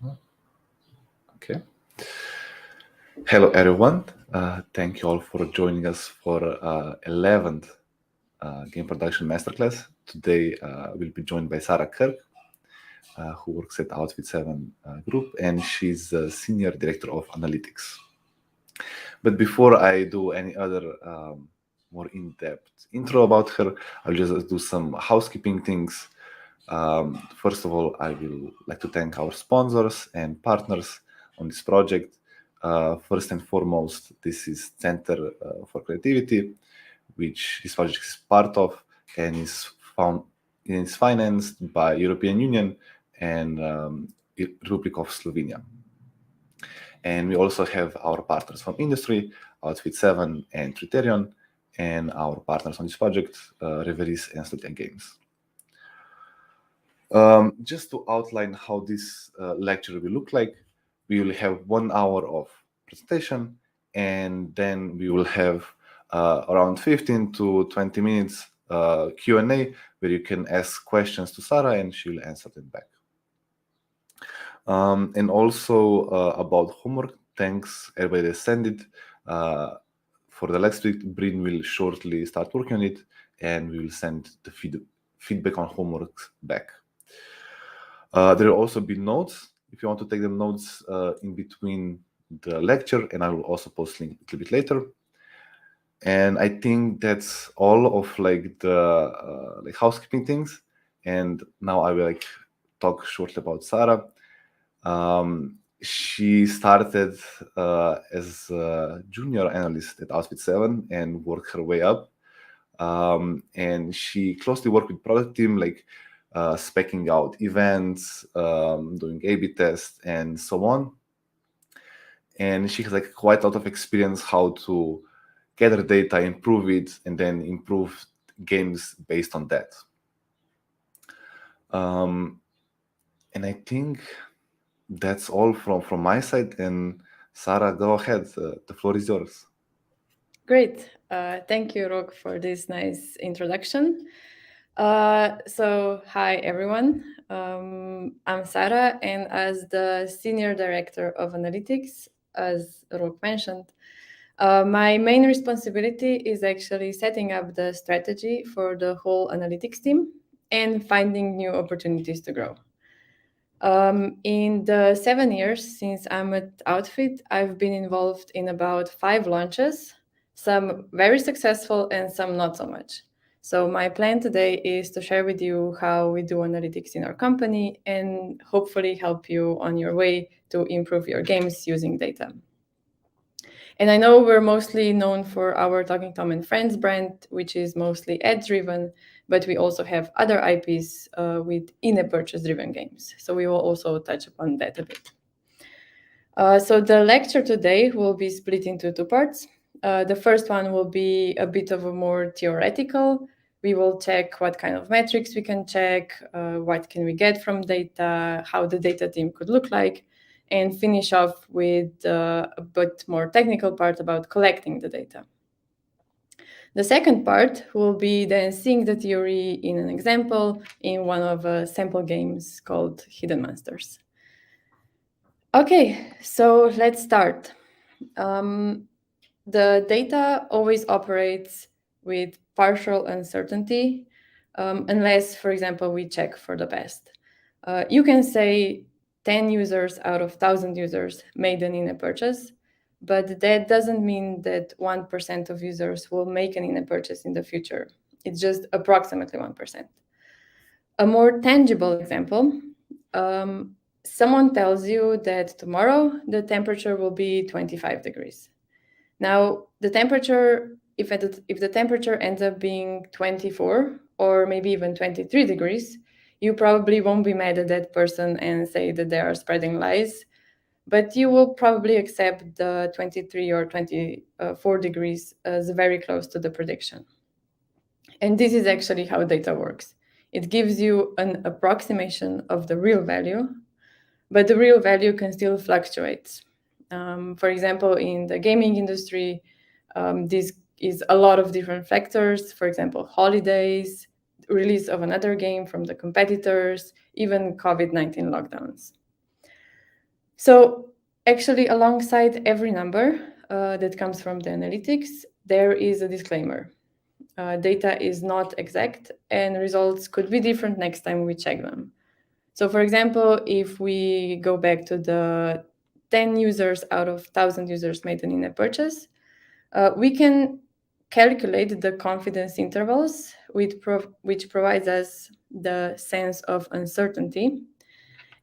Okay. Hello, everyone. Thank you all for joining us for 11th Game Production Masterclass. Today, we'll be joined by Sara Krk, who works at Outfit 7 Group, and she's Senior Director of Analytics. But before I do any other more in-depth intro about her, I'll just do some housekeeping things. First of all, I will like to thank our sponsors and partners on this project. First and foremost, this is Center for Creativity, which this project is part of and is financed by European Union and Republic of Slovenia. And we also have our partners from industry, Outfit 7 and Criterion, and our partners on this project, Reveries and Slovenia Games. Just to outline how this lecture will look like, we will have 1 hour of presentation, and then we will have around 15 to 20 minutes Q&A, where you can ask questions to Sara and she will answer them back. And also about homework, thanks everybody that sent it. For the next week, Bryn will shortly start working on it, and we will send the feedback on homework back. There will also be notes if you want to take the notes in between the lecture, and I will also post link a little bit later. And I think that's all of the housekeeping things. And now I will talk shortly about Sara. She started as a junior analyst at Outfit 7 and worked her way up. And she closely worked with product team, speccing out events, doing A/B tests, and so on. And she has quite a lot of experience how to gather data, improve it, and then improve games based on that. And I think that's all from my side. And Sara, go ahead. The floor is yours. Great. Thank you, Rok, for this nice introduction. So, hi, everyone. I'm Sara, and as the Senior Director of Analytics, as Rok mentioned, my main responsibility is actually setting up the strategy for the whole analytics team and finding new opportunities to grow. In the 7 years since I'm at Outfit, I've been involved in about 5 launches, some very successful and some not so much. So my plan today is to share with you how we do analytics in our company and hopefully help you on your way to improve your games using data. And I know we're mostly known for our Talking Tom and Friends brand, which is mostly ad-driven, but we also have other IPs with in-app purchase-driven games. So we will also touch upon that a bit. So the lecture today will be split into 2 parts. The first one will be a bit of a more theoretical. We will check what kind of metrics we can check, what can we get from data, how the data team could look like, and finish off with a bit more technical part about collecting the data. The second part will be then seeing the theory in an example in one of the sample games called Hidden Monsters. Okay, so let's start. The data always operates with partial uncertainty, unless, for example, we check for the best. You can say 10 users out of 1,000 users made an in-app purchase, but that doesn't mean that 1% of users will make an in-app purchase in the future. It's just approximately 1%. A more tangible example, someone tells you that tomorrow the temperature will be 25 degrees. Now, the temperature, if the temperature ends up being 24 or maybe even 23 degrees, you probably won't be mad at that person and say that they are spreading lies, but you will probably accept the 23 or 24 degrees as very close to the prediction. And this is actually how data works. It gives you an approximation of the real value, but the real value can still fluctuate. For example, in the gaming industry, this is a lot of different factors. For example, holidays, release of another game from the competitors, even COVID-19 lockdowns. So actually, alongside every number that comes from the analytics, there is a disclaimer. Data is not exact, and results could be different next time we check them. So for example, if we go back to the 10 users out of 1,000 users made an in-app purchase, we can calculate the confidence intervals, which provides us the sense of uncertainty.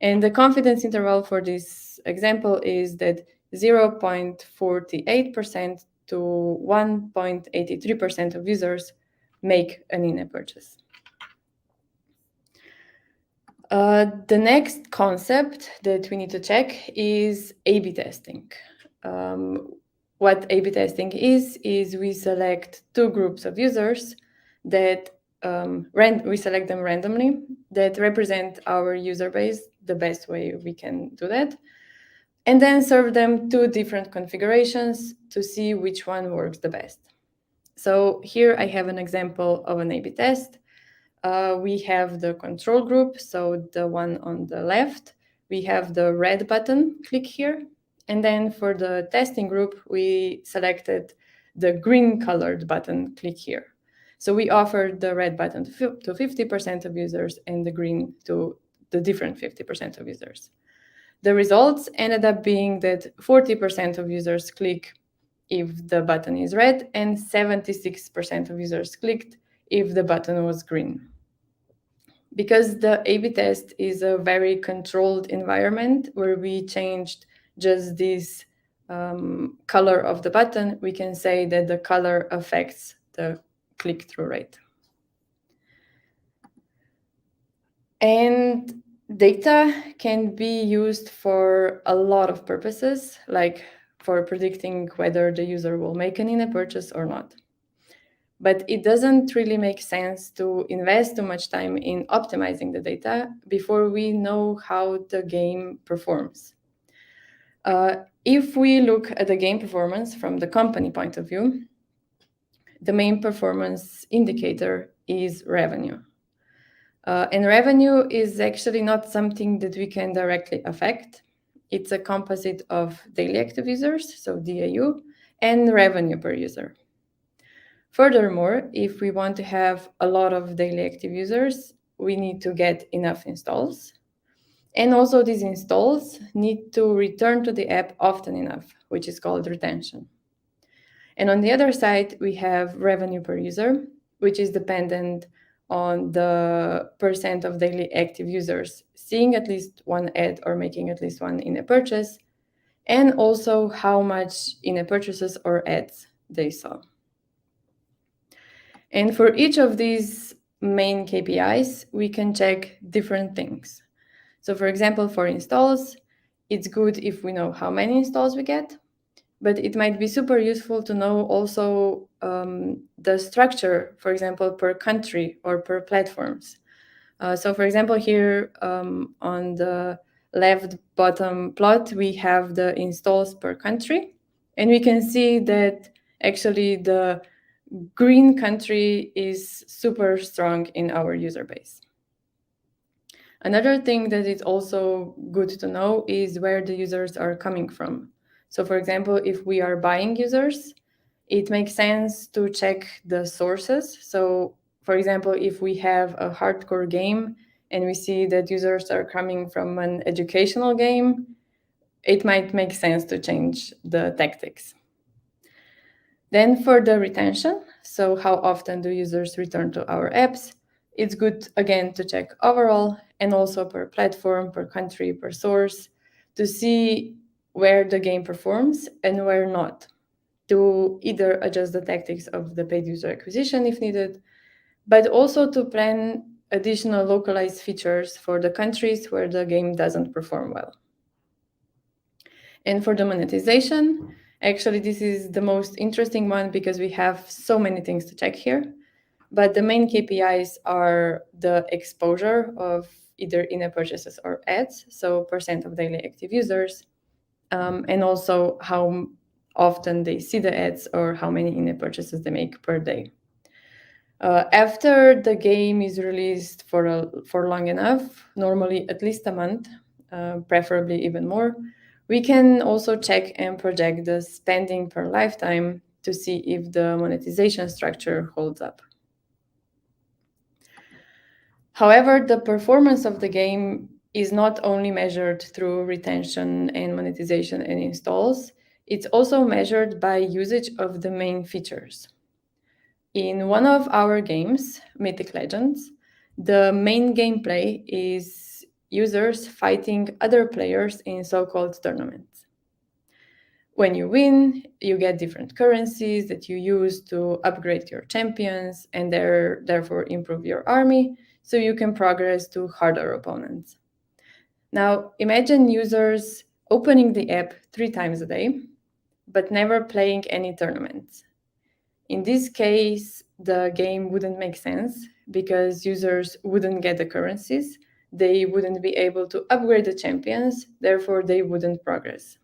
And the confidence interval for this example is that 0.48% to 1.83% of users make an in-app purchase. The next concept that we need to check is A/B testing. What A/B testing is we select two groups of users that we select them randomly that represent our user base the best way we can do that, and then serve them two different configurations to see which one works the best. So here I have an example of an A/B test. We have the control group, so the one on the left. We have the red button, click here. And then for the testing group, we selected the green colored button, click here. So we offered the red button to 50% of users and the green to the different 50% of users. The results ended up being that 40% of users click if the button is red and 76% of users clicked if the button was green. Because the A/B test is a very controlled environment where we changed just this color of the button, we can say that the color affects the click-through rate. And data can be used for a lot of purposes, like for predicting whether the user will make an in-app purchase or not. But it doesn't really make sense to invest too much time in optimizing the data before we know how the game performs. If we look at the game performance from the company point of view, the main performance indicator is revenue. And revenue is actually not something that we can directly affect. It's a composite of daily active users, so d.o.o, and revenue per user. Furthermore, if we want to have a lot of daily active users, we need to get enough installs. And also these installs need to return to the app often enough, which is called retention. And on the other side, we have revenue per user, which is dependent on the percent of daily active users seeing at least one ad or making at least one in-app purchase, and also how much in-app purchases or ads they saw. And for each of these main KPIs, we can check different things. So for example, for installs, it's good if we know how many installs we get, but it might be super useful to know also the structure, for example, per country or per platforms. So for example, here on the left bottom plot, we have the installs per country, and we can see that actually the green country is super strong in our user base. Another thing that is also good to know is where the users are coming from. So for example, if we are buying users, it makes sense to check the sources. So for example, if we have a hardcore game and we see that users are coming from an educational game, it might make sense to change the tactics. Then for the retention, so how often do users return to our apps? It's good, again, to check overall and also per platform, per country, per source, to see where the game performs and where not, to either adjust the tactics of the paid user acquisition if needed, but also to plan additional localized features for the countries where the game doesn't perform well. And for the monetization, actually, this is the most interesting one because we have so many things to check here. But the main KPIs are the exposure of either in-app purchases or ads, so percent of daily active users, and also how often they see the ads or how many in-app purchases they make per day. After the game is released for long enough, normally at least a month, preferably even more, We can also check and project the spending per lifetime to see if the monetization structure holds up. However, the performance of the game is not only measured through retention and monetization and installs, it's also measured by usage of the main features. In one of our games, Mythic Legends, the main gameplay is users fighting other players in so-called tournaments. When you win, you get different currencies that you use to upgrade your champions and therefore improve your army, so you can progress to harder opponents. Now, imagine users opening the app 3 times a day, but never playing any tournaments. In this case, the game wouldn't make sense because users wouldn't get the currencies, they wouldn't be able to upgrade the champions, therefore they wouldn't progress.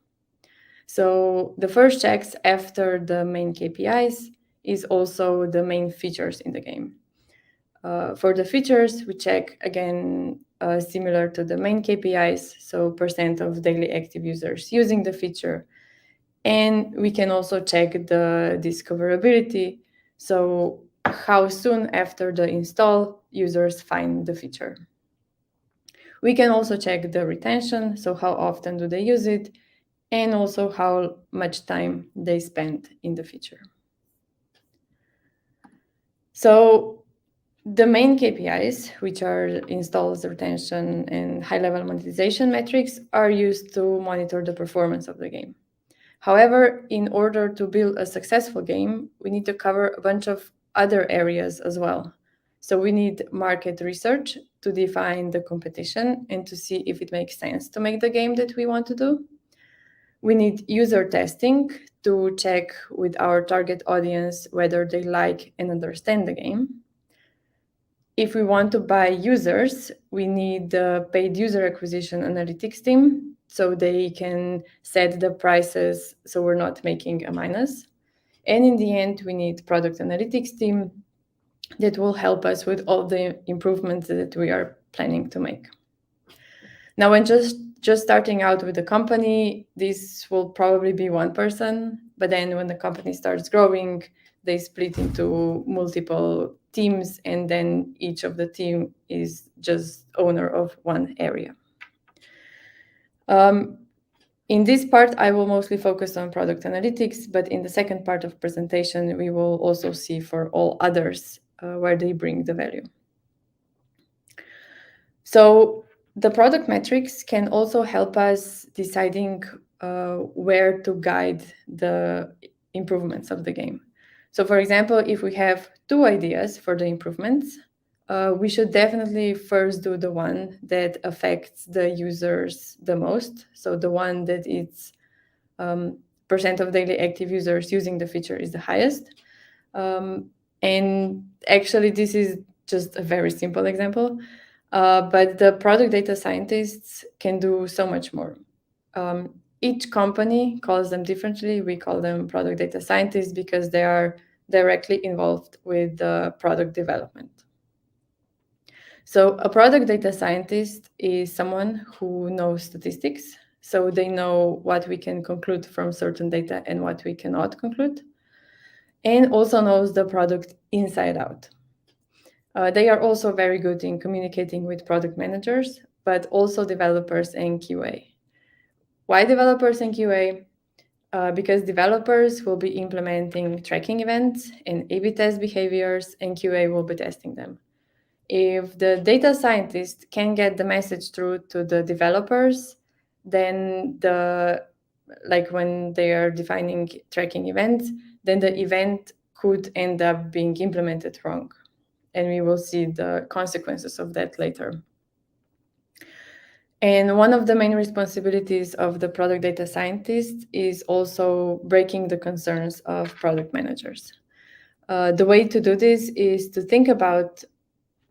So the first checks after the main KPIs is also the main features in the game. For the features, we check again similar to the main KPIs, so percent of daily active users using the feature. And we can also check the discoverability, so how soon after the install users find the feature. We can also check the retention, so how often do they use it, and also how much time they spend in the feature. So the main KPIs, which are installs, retention, and high-level monetization metrics, are used to monitor the performance of the game. However, in order to build a successful game, we need to cover a bunch of other areas as well. So we need market research to define the competition and to see if it makes sense to make the game that we want to do. We need user testing to check with our target audience whether they like and understand the game. If we want to buy users, we need the paid user acquisition analytics team so they can set the prices so we're not making a minus. And in the end, we need product analytics team that will help us with all the improvements that we are planning to make. Now, when just starting out with the company, this will probably be one person, but then when the company starts growing, they split into multiple teams, and then each of the team is just owner of one area. In this part, I will mostly focus on product analytics, but in the second part of presentation, we will also see for all others where they bring the value. So the product metrics can also help us deciding where to guide the improvements of the game. So for example, if we have 2 ideas for the improvements, we should definitely first do the one that affects the users the most. So the one that it's percent of daily active users using the feature is the highest. And actually, this is just a very simple example. But the product data scientists can do so much more. Each company calls them differently. We call them product data scientists because they are directly involved with the product development. So a product data scientist is someone who knows statistics. So they know what we can conclude from certain data and what we cannot conclude, and also knows the product inside out. They are also very good in communicating with product managers, but also developers and QA. Why developers and QA? Because developers will be implementing tracking events and A/B test behaviors, and QA will be testing them. If the data scientist can get the message through to the developers, then when they are defining tracking events, then the event could end up being implemented wrong. And we will see the consequences of that later. And one of the main responsibilities of the product data scientist is also breaking the concerns of product managers. The way to do this is to think about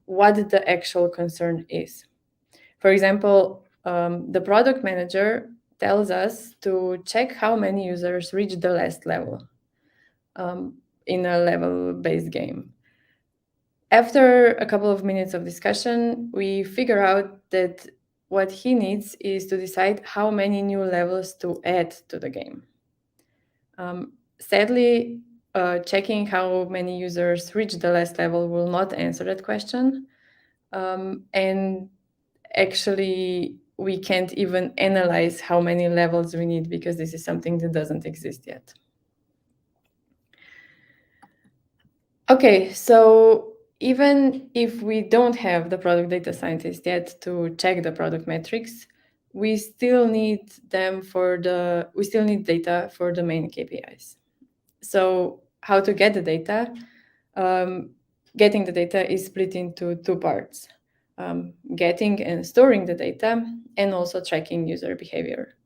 what the actual concern is. For example, the product manager tells us to check how many users reach the last level in a level-based game. After a couple of minutes of discussion, we figure out that what he needs is to decide how many new levels to add to the game. Sadly, checking how many users reach the last level will not answer that question. And actually, we can't even analyze how many levels we need because this is something that doesn't exist yet. Okay, so even if we don't have the product data scientist yet to check the product metrics, we still need data for the main KPIs. So how to get the data? Getting the data is split into two parts: getting and storing the data, and also tracking user behavior.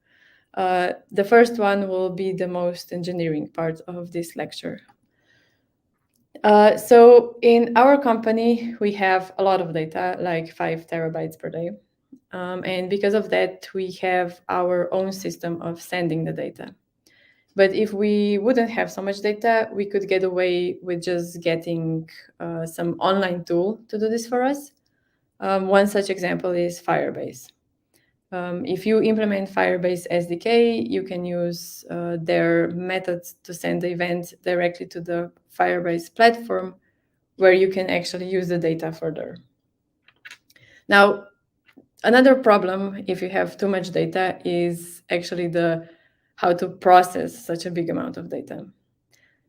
The first one will be the most engineering part of this lecture. So in our company, we have a lot of data, like 5 terabytes per day. And because of that, we have our own system of sending the data. But if we wouldn't have so much data, we could get away with just getting some online tool to do this for us. One such example is Firebase. If you implement Firebase SDK, you can use their methods to send the event directly to the Firebase platform, where you can actually use the data further. Now, another problem if you have too much data is actually how to process such a big amount of data.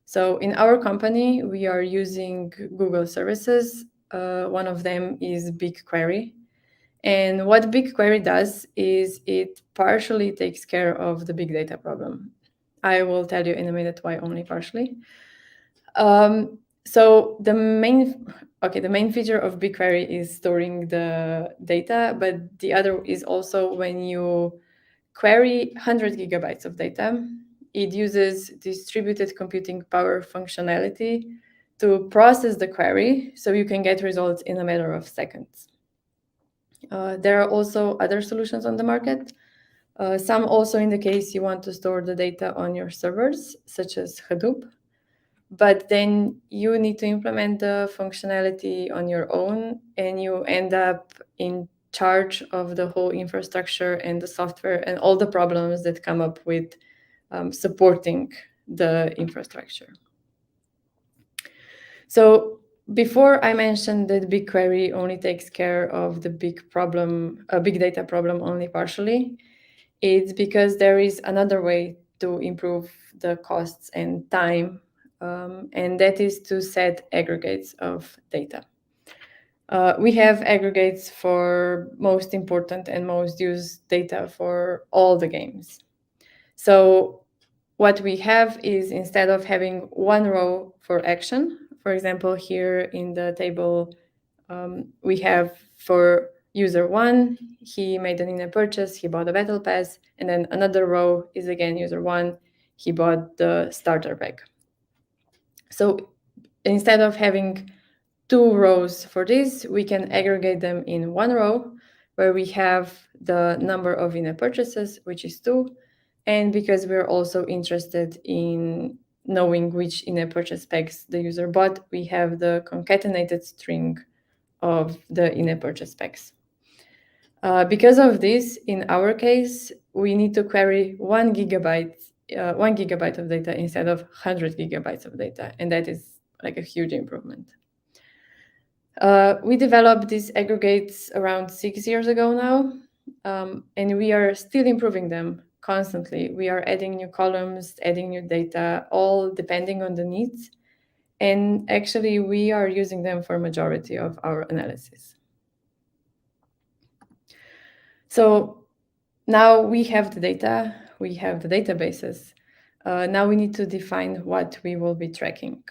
So in our company, we are using Google services. One of them is Bigquery. And what Bigquery does is it partially takes care of the big data problem. I will tell you in a minute why only partially. So the main feature of Bigquery is storing the data, but the other is also when you query 100 gigabytes of data, it uses distributed computing power functionality to process the query so you can get results in a matter of seconds. There are also other solutions on the market. Some also in the case you want to store the data on your servers, such as Hadoop. But then you need to implement the functionality on your own, and you end up in charge of the whole infrastructure and the software and all the problems that come up with supporting the infrastructure. So before I mentioned that BigQuery only takes care of the big data problem only partially, it's because there is another way to improve the costs and time, and that is to set aggregates of data. We have aggregates for most important and most used data for all the games. So what we have is, instead of having one row for action, for example, here in the table, we have for user 1, he made an in-app purchase, he bought a battle pass, and then another row is again user 1, he bought the starter pack. So instead of having 2 rows for this, we can aggregate them in one row where we have the number of in-app purchases, which is 2. And because we're also interested in knowing which in-app purchase packs the user bought, we have the concatenated string of the in-app purchase packs. Because of this, in our case, we need to query 1 gigabyte of data instead of 100 gigabytes of data, and that is like a huge improvement. We developed these aggregates around 6 years ago now, and we are still improving them constantly. We are adding new columns, adding new data, all depending on the needs. And actually, we are using them for majority of our analysis. So now we have the data, we have the databases. Now we need to define what we will be tracking.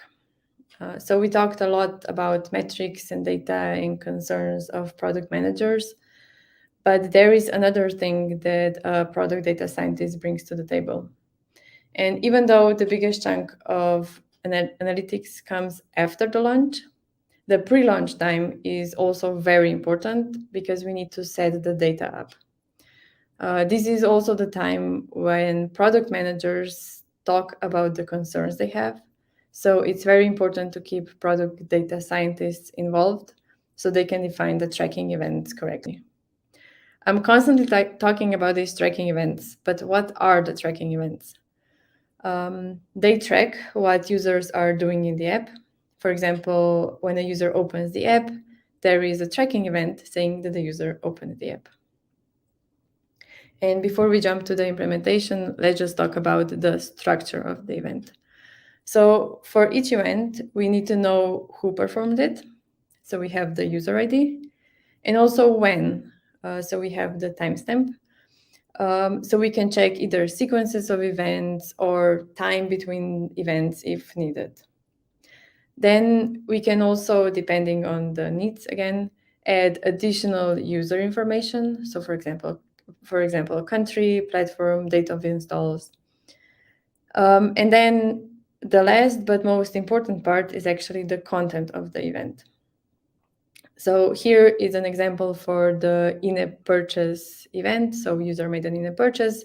So we talked a lot about metrics and data and concerns of product managers, but there is another thing that a product data scientist brings to the table. And even though the biggest chunk of analytics comes after the launch, the pre-launch time is also very important because we need to set the data up. This is also the time when product managers talk about the concerns they have. So it's very important to keep product data scientists involved so they can define the tracking events correctly. I'm constantly talking about these tracking events, but what are the tracking events? They track what users are doing in the app. For example, when a user opens the app, there is a tracking event saying that the user opened the app. And before we jump to the implementation, let's just talk about the structure of the event. So for each event, we need to know who performed it. So we have the user ID and also when. So we have the timestamp. So we can check either sequences of events or time between events if needed. Then we can also, depending on the needs again, add additional user information. So for example, country, platform, date of installs. And then the last but most important part is actually the content of the event. So here is an example for the in-app purchase event. So user made an in-app purchase.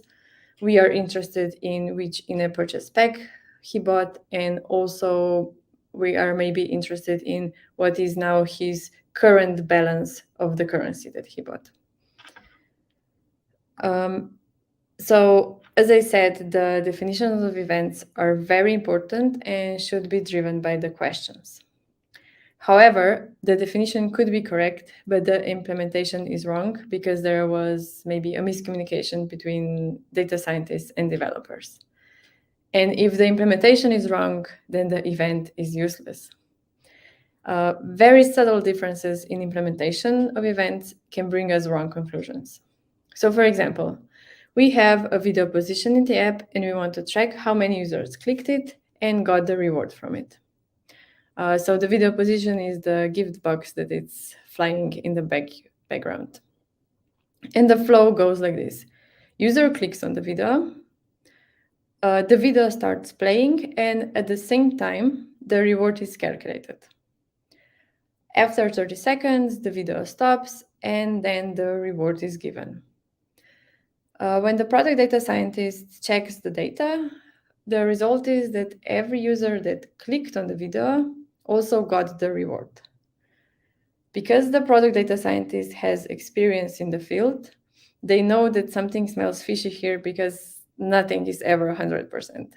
We are interested in which in-app purchase pack he bought, and also we are maybe interested in what is now his current balance of the currency that he bought. So as I said, the definitions of events are very important and should be driven by the questions. However, the definition could be correct, but the implementation is wrong because there was maybe a miscommunication between data scientists and developers. And if the implementation is wrong, then the event is useless. Very subtle differences in implementation of events can bring us wrong conclusions. So for example, we have a video position in the app and we want to track how many users clicked it and got the reward from it. So the video position is the gift box that it's flying in the background. And the flow goes like this. User clicks on the video starts playing, and at the same time, the reward is calculated. After 30 seconds, the video stops, and then the reward is given. When the product data scientist checks the data, the result is that every user that clicked on the video also got the reward. Because the product data scientist has experience in the field, they know that something smells fishy here because nothing is ever 100%.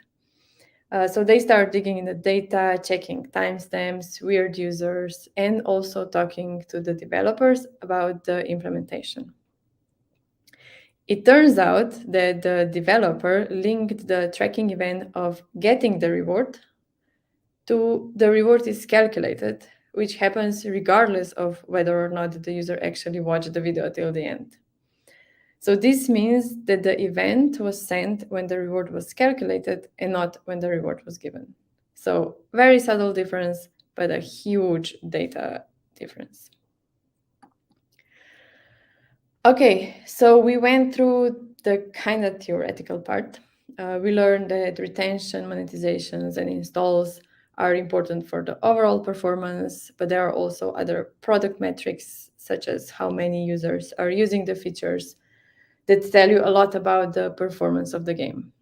So they start digging in the data, checking timestamps, weird users, and also talking to the developers about the implementation. It turns out that the developer linked the tracking event of getting the reward to the reward is calculated, which happens regardless of whether or not the user actually watched the video till the end. So this means that the event was sent when the reward was calculated and not when the reward was given. So very subtle difference, but a huge data difference. Okay, so we went through the kind of theoretical part. We learned that retention, monetizations, and installs are important for the overall performance, but there are also other product metrics, such as how many users are using the features, that tell you a lot about the performance of the game.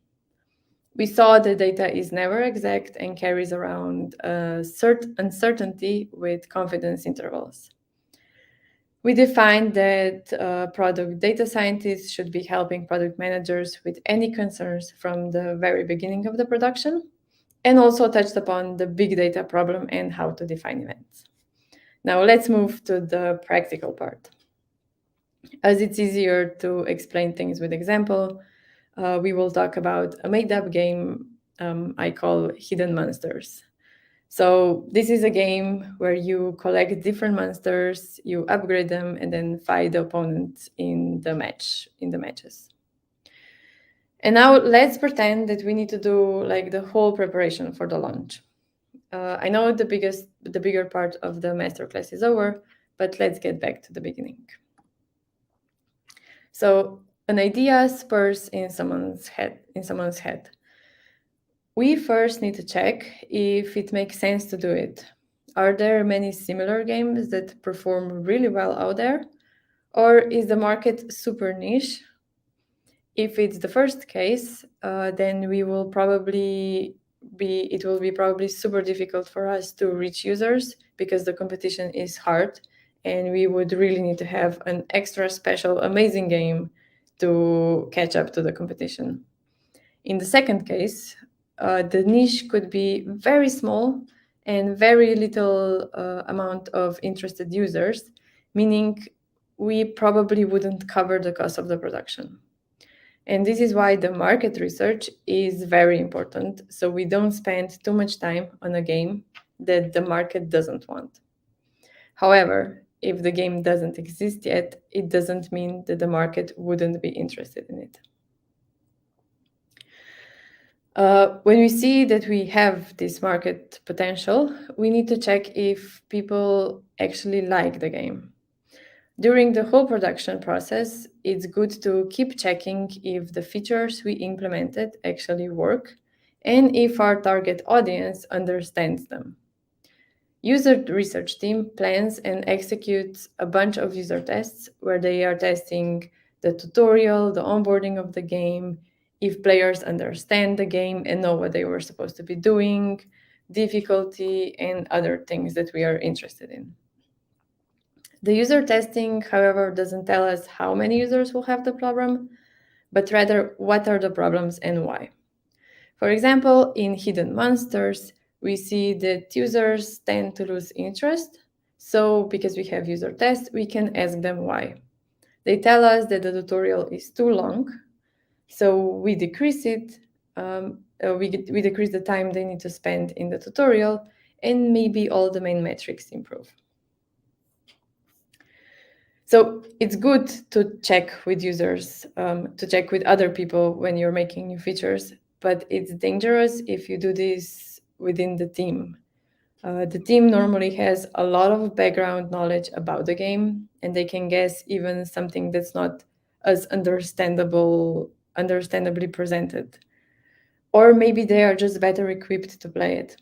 We saw the data is never exact and carries around uncertainty with confidence intervals. We defined that product data scientists should be helping product managers with any concerns from the very beginning of the production, and also touched upon the big data problem and how to define events. Now let's move to the practical part. As it's easier to explain things with example, we will talk about a made-up game I call Hidden Monsters. So this is a game where you collect different monsters, you upgrade them, and then fight the opponent in the matches. And now let's pretend that we need to do like the whole preparation for the launch. I know the bigger part of the masterclass is over, but let's get back to the beginning. So an idea spurs in someone's head. We first need to check if it makes sense to do it. Are there many similar games that perform really well out there? Or is the market super niche? If it's the first case, then it will be probably super difficult for us to reach users because the competition is hard and we would really need to have an extra special amazing game to catch up to the competition. In the second case, the niche could be very small and very little amount of interested users, meaning we probably wouldn't cover the cost of the production. And this is why the market research is very important, so we don't spend too much time on a game that the market doesn't want. However, if the game doesn't exist yet, it doesn't mean that the market wouldn't be interested in it. When we see that we have this market potential, we need to check if people actually like the game. During the whole production process, it's good to keep checking if the features we implemented actually work and if our target audience understands them. User research team plans and executes a bunch of user tests where they are testing the tutorial, the onboarding of the game, if players understand the game and know what they were supposed to be doing, difficulty, and other things that we are interested in. The user testing, however, doesn't tell us how many users will have the problem, but rather what are the problems and why. For example, in Hidden Monsters, we see that users tend to lose interest. So because we have user tests, we can ask them why. They tell us that the tutorial is too long, so we decrease it. We decrease the time they need to spend in the tutorial, and maybe all the main metrics improve. So it's good to check with users, to check with other people when you're making new features, but it's dangerous if you do this within the team. The team normally has a lot of background knowledge about the game, and they can guess even something that's not as understandably presented. Or maybe they are just better equipped to play it.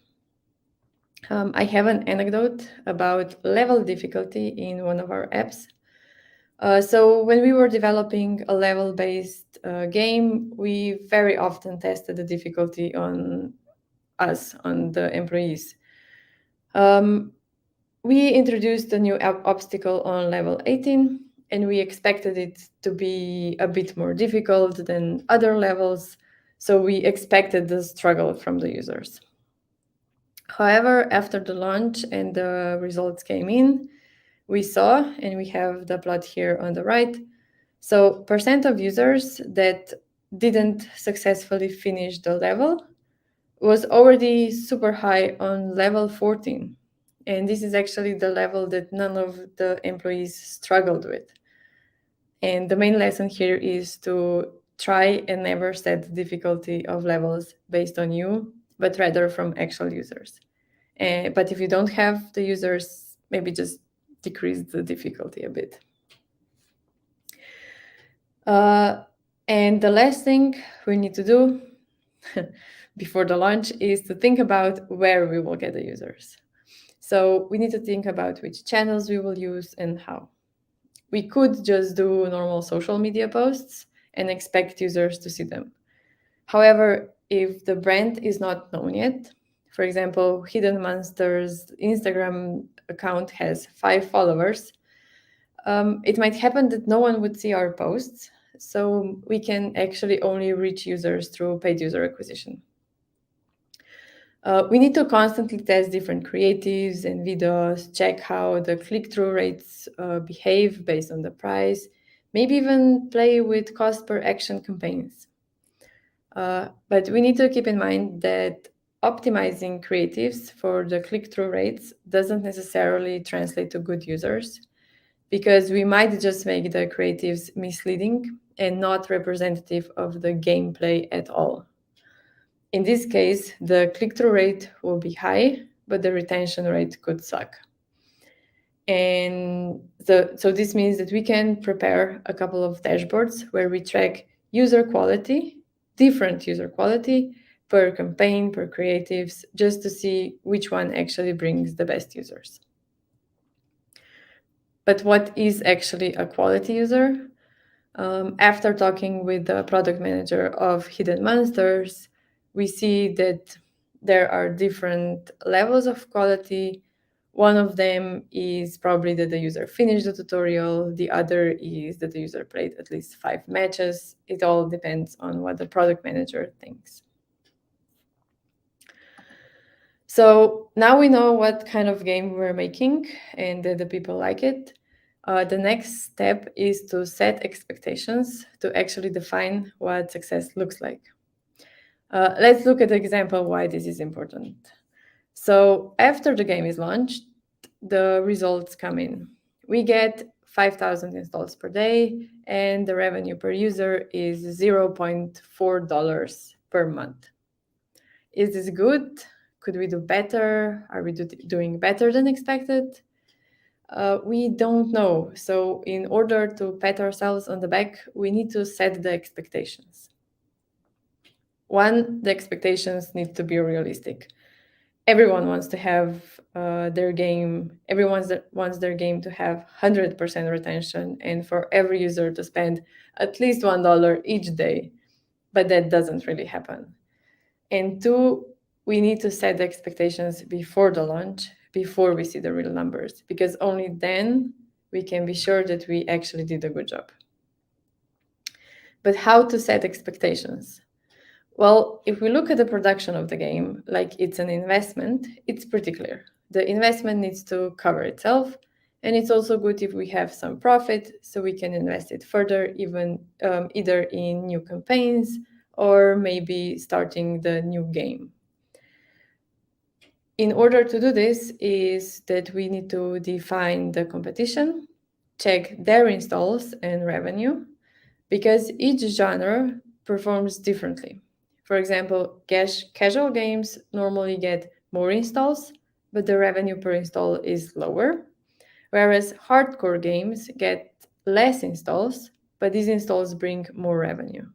I have an anecdote about level difficulty in one of our apps. So when we were developing a level-based game, we very often tested the difficulty on us, on the employees. We introduced a new obstacle on level 18, and we expected it to be a bit more difficult than other levels, so we expected the struggle from the users. However, after the launch and the results came in, we saw, and we have the plot here on the right, so percent of users that didn't successfully finish the level was already super high on level 14. And this is actually the level that none of the employees struggled with. And the main lesson here is to try and never set the difficulty of levels based on you, but rather from actual users. But if you don't have the users, maybe just decrease the difficulty a bit. And the last thing we need to do before the launch is to think about where we will get the users. So we need to think about which channels we will use and how. We could just do normal social media posts and expect users to see them. However, if the brand is not known yet, for example, Hidden Monsters Instagram account has 5 followers, it might happen that no one would see our posts, so we can actually only reach users through paid user acquisition. We need to constantly test different creatives and videos, check how the click-through rates behave based on the price, maybe even play with cost per action campaigns. But we need to keep in mind that optimizing creatives for the click-through rates doesn't necessarily translate to good users, because we might just make the creatives misleading and not representative of the gameplay at all. In this case, the click-through rate will be high, but the retention rate could suck. And so this means that we can prepare a couple of dashboards where we track user quality, different user quality per campaign, per creatives, just to see which one actually brings the best users. But what is actually a quality user? After talking with the product manager of Hidden Monsters, we see that there are different levels of quality One of them is probably that the user finished the tutorial. The other is that the user played at least 5 matches. It all depends on what the product manager thinks. So now we know what kind of game we're making and that the people like it. The next step is to set expectations to actually define what success looks like. Let's look at the example why this is important. So after the game is launched, the results come in. We get 5,000 installs per day, and the revenue per user is $0.4 per month. Is this good? Could we do better? Are we doing better than expected? We don't know. So in order to pat ourselves on the back, we need to set the expectations. One, the expectations need to be realistic. Everyone wants to have their game, everyone wants their game to have 100% retention and for every user to spend at least $1 each day, but that doesn't really happen. And two, we need to set the expectations before the launch, before we see the real numbers, because only then we can be sure that we actually did a good job. But how to set expectations? Well, if we look at the production of the game like it's an investment, it's pretty clear. The investment needs to cover itself, and it's also good if we have some profit so we can invest it further, even either in new campaigns or maybe starting the new game. In order to do this is that we need to define the competition, check their installs and revenue, because each genre performs differently. For example, casual games normally get more installs, but the revenue per install is lower, whereas hardcore games get less installs, but these installs bring more revenue.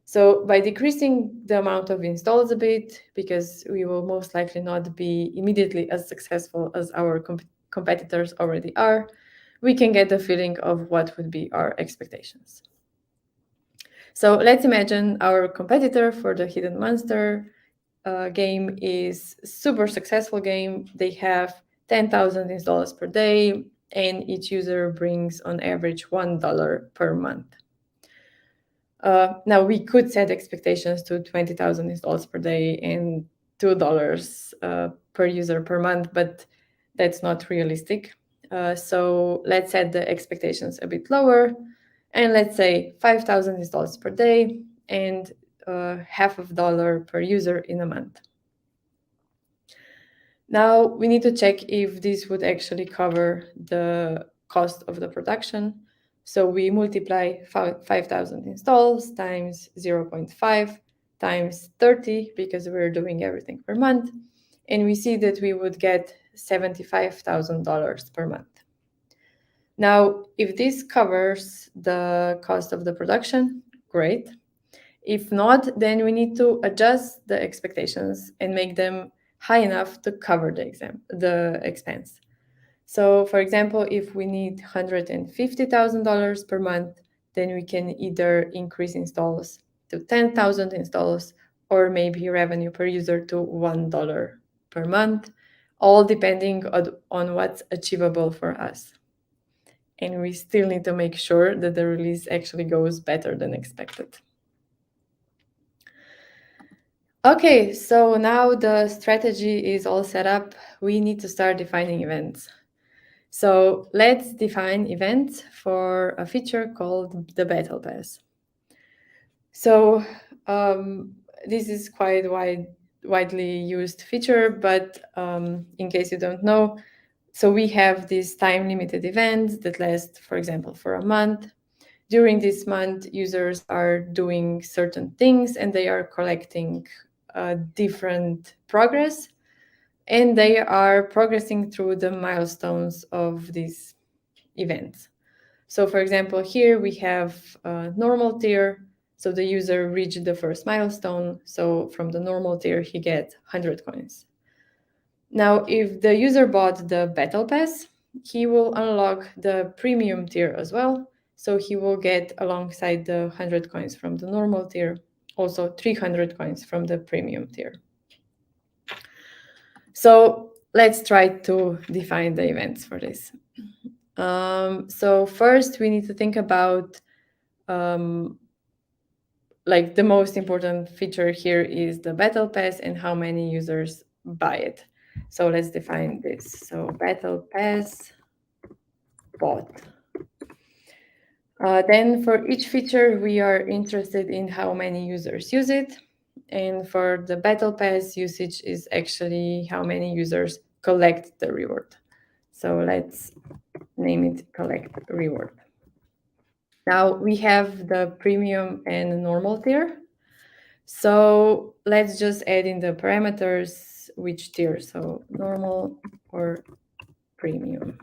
So by decreasing the amount of installs a bit, because we will most likely not be immediately as successful as our competitors already are, we can get a feeling of what would be our expectations. So let's imagine our competitor for the Hidden Monster game is super successful game. They have 10,000 installs per day, and each user brings on average $1 per month. Now we could set expectations to 20,000 installs per day and $2 per user per month, but that's not realistic. So let's set the expectations a bit lower, and let's say 5,000 installs per day and $0.50 per user in a month. Now we need to check if this would actually cover the cost of the production. So we multiply 5,000 installs times 0.5 times 30, because we're doing everything per month, and we see that we would get $75,000 per month. Now, if this covers the cost of the production, great. If not, then we need to adjust the expectations and make them high enough to cover the expense. So, for example, if we need $150,000 per month, then we can either increase installs to 10,000 installs or maybe revenue per user to $1 per month, all depending on what's achievable for us. And we still need to make sure that the release actually goes better than expected. Okay, so now the strategy is all set up. We need to start defining events. So let's define events for a feature called the Battle Pass. So this is quite widely used feature, but in case you don't know, so we have these time-limited events that last, for example, for a month. During this month, users are doing certain things and they are collecting different progress, and they are progressing through the milestones of these events. So for example, here we have a normal tier. So the user reached the first milestone. So from the normal tier, he gets 100 coins. Now, if the user bought the Battle Pass, he will unlock the premium tier as well. So he will get, alongside the 100 coins from the normal tier, also 300 coins from the premium tier. So let's try to define the events for this. So first we need to think about like the most important feature here is the battle pass and how many users buy it. So let's define this. So battle pass bought. Then for each feature, we are interested in how many users use it. And for the battle pass, usage is actually how many users collect the reward. So let's name it collect reward. Now we have the premium and normal tier. So let's just add in the parameters which tier, so normal or premium.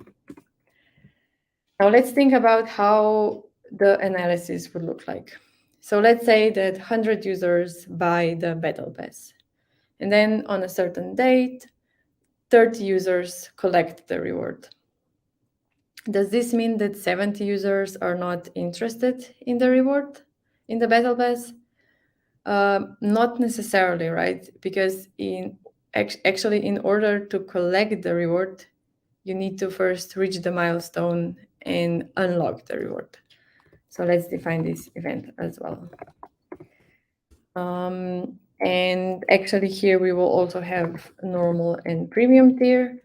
Now let's think about how the analysis would look like. So let's say that 100 users buy the battle pass. And then on a certain date, 30 users collect the reward. Does this mean that 70 users are not interested in the reward, in the battle pass? Not necessarily, right? Because actually, in order to collect the reward, you need to first reach the milestone and unlock the reward. So let's define this event as well. And actually here we will also have normal and premium tier.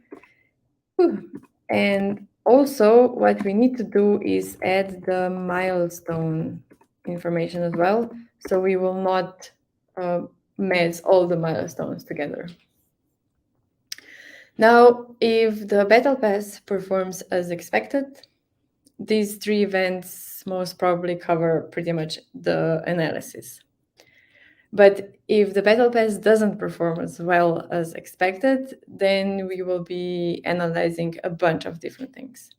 And also what we need to do is add the milestone information as well. So we will not match all the milestones together. Now, if the battle pass performs as expected, these three events most probably cover pretty much the analysis. But if the battle pass doesn't perform as well as expected, then we will be analyzing a bunch of different things.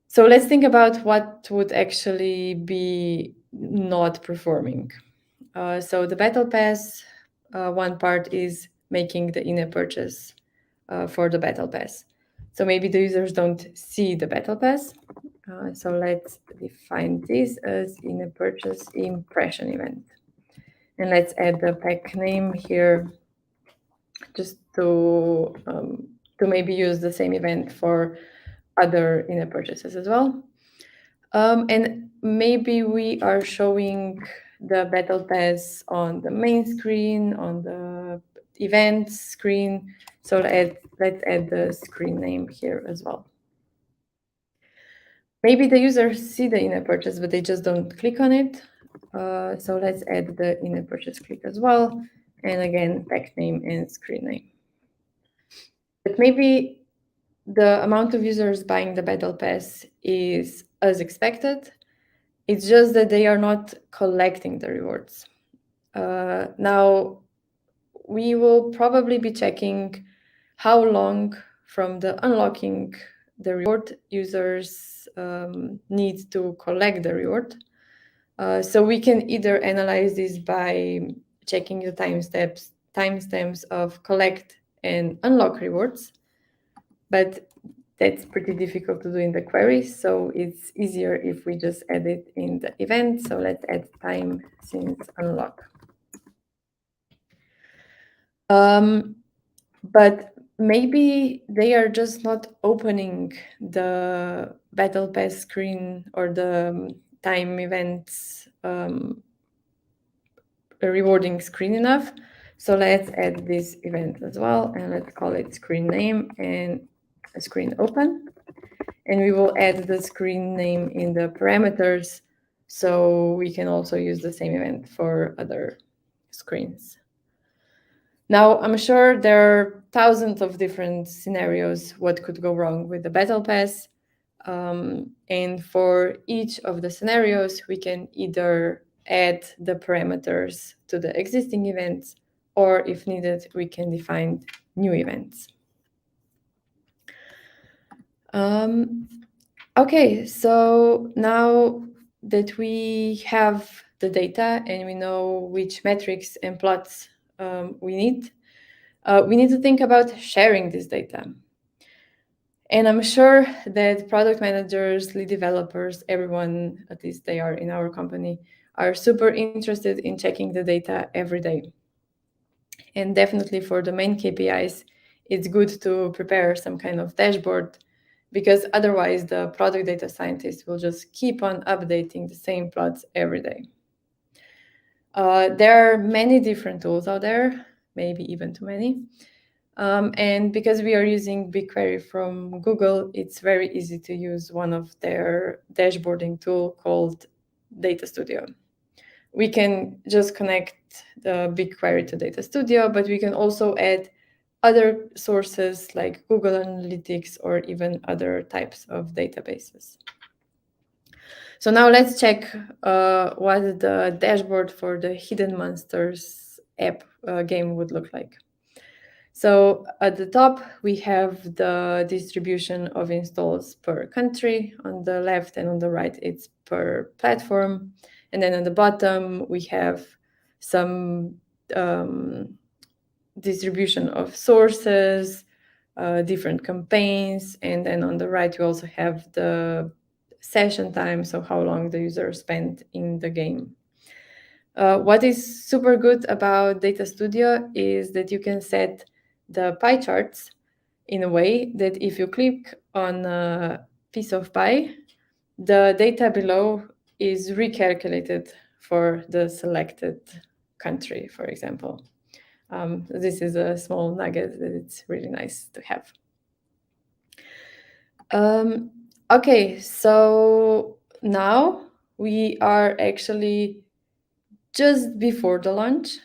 So let's think about what would actually be not performing. So the battle pass, one part is making the in-app purchase for the battle pass. So maybe the users don't see the battle pass. So let's define this as in-app purchase impression event. And let's add the pack name here just to maybe use the same event for other in-app purchases as well. And maybe we are showing the battle pass on the main screen, on the event screen. So let's add the screen name here as well. Maybe the users see the in-app purchase, but they just don't click on it. So let's add the in-app purchase click as well. And again, pack name and screen name. But maybe the amount of users buying the battle pass is as expected. It's just that they are not collecting the rewards. Now, we will probably be checking how long from the unlocking the reward users need to collect the reward. So we can either analyze this by checking the timestamps of collect and unlock rewards, but that's pretty difficult to do in the query, so it's easier if we just add it in the event. So let's add time since unlock. But maybe they are just not opening the battle pass screen or the time events rewarding screen enough. So let's add this event as well, and let's call it screen name and a screen open. And we will add the screen name in the parameters, so we can also use the same event for other screens. Now, I'm sure there are thousands of different scenarios what could go wrong with the battle pass. And for each of the scenarios, we can either add the parameters to the existing events, or if needed, we can define new events. Okay, so now that we have the data and we know which metrics and plots we need to think about sharing this data. And I'm sure that product managers, lead developers, everyone, at least they are in our company, are super interested in checking the data every day. And definitely for the main KPIs, it's good to prepare some kind of dashboard, because otherwise the product data scientist will just keep on updating the same plots every day. There are many different tools out there, maybe even too many. And because we are using Bigquery from Google, it's very easy to use one of their dashboarding tool called Data Studio. We can just connect the Bigquery to Data Studio, but we can also add other sources like Google Analytics or even other types of databases. So now let's check what the dashboard for the Hidden Monsters app game would look like. So at the top, we have the distribution of installs per country. On the left and on the right, it's per platform. And then on the bottom, we have some distribution of sources, different campaigns. And then on the right, you also have the session time, so how long the user spent in the game. What is super good about Data Studio is that you can set the pie charts in a way that if you click on a piece of pie, the data below is recalculated for the selected country, for example. This is a small nugget that it's really nice to have. Okay, so now we are actually just before the launch,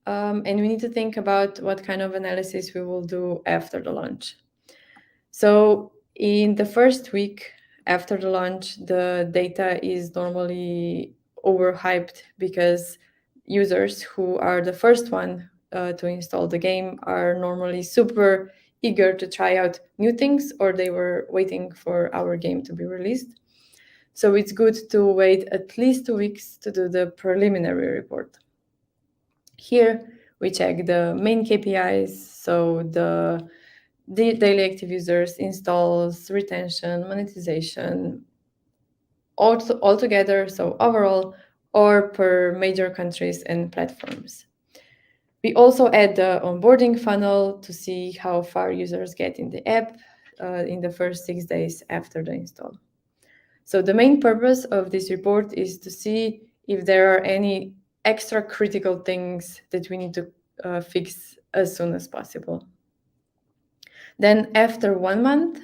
and we need to think about what kind of analysis we will do after the launch. So in the first week after the launch, the data is normally overhyped because users who are the first one to install the game are normally super eager to try out new things, or they were waiting for our game to be released. So it's good to wait at least 2 weeks to do the preliminary report. Here we check the main KPIs, so the daily active users, installs, retention, monetization, all together, so overall, or per major countries and platforms. We also add the onboarding funnel to see how far users get in the app in the first 6 days after the install. So the main purpose of this report is to see if there are any extra critical things that we need to fix as soon as possible. Then after 1 month,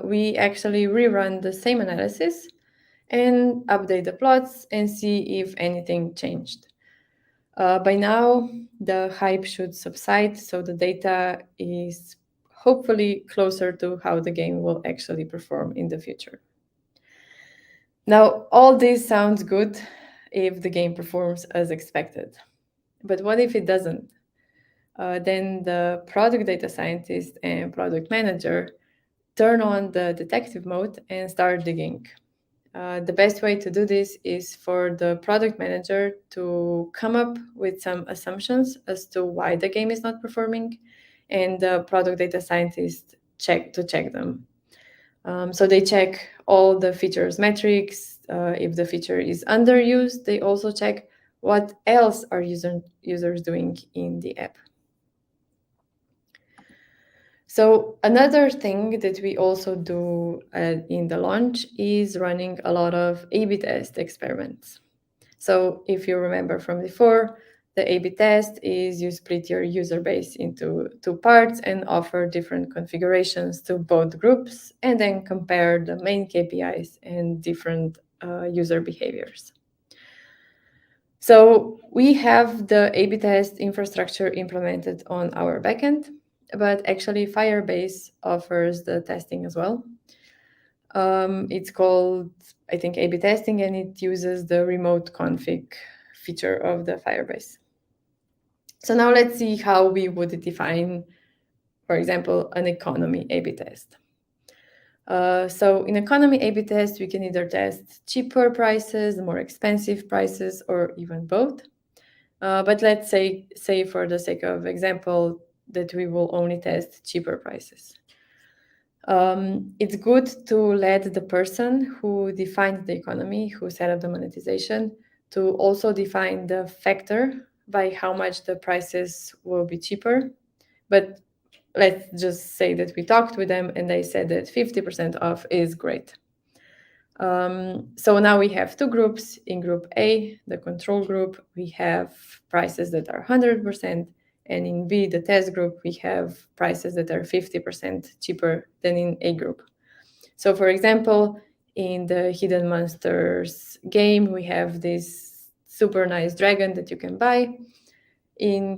we actually rerun the same analysis and update the plots and see if anything changed. By now, the hype should subside, so the data is hopefully closer to how the game will actually perform in the future. Now, all this sounds good if the game performs as expected. But what if it doesn't? Then the product data scientist and product manager turn on the detective mode and start digging. The best way to do this is for the product manager to come up with some assumptions as to why the game is not performing, and the product data scientist check them. So they check all the features metrics. If the feature is underused, they also check what else are users doing in the app. So another thing that we also do in the launch is running a lot of A/B test experiments. So if you remember from before, the A/B test is you split your user base into 2 parts and offer different configurations to both groups, and then compare the main KPIs and different user behaviors. So we have the A/B test infrastructure implemented on our backend, but actually Firebase offers the testing as well. It's called, I think, A/B testing, and it uses the remote config feature of the Firebase. So now let's see how we would define, for example, an economy A/B test. So in economy A/B test, we can either test cheaper prices, more expensive prices, or even both. But let's say for the sake of example that we will only test cheaper prices. It's good to let the person who defined the economy, who set up the monetization, to also define the factor by how much the prices will be cheaper. But let's just say that we talked with them and they said that 50% off is great. So now we have two groups. In group A, the control group, we have prices that are 100%, and in B, the test group, we have prices that are 50% cheaper than in A group. So for example, in the Hidden Monsters game, we have this super nice dragon that you can buy. In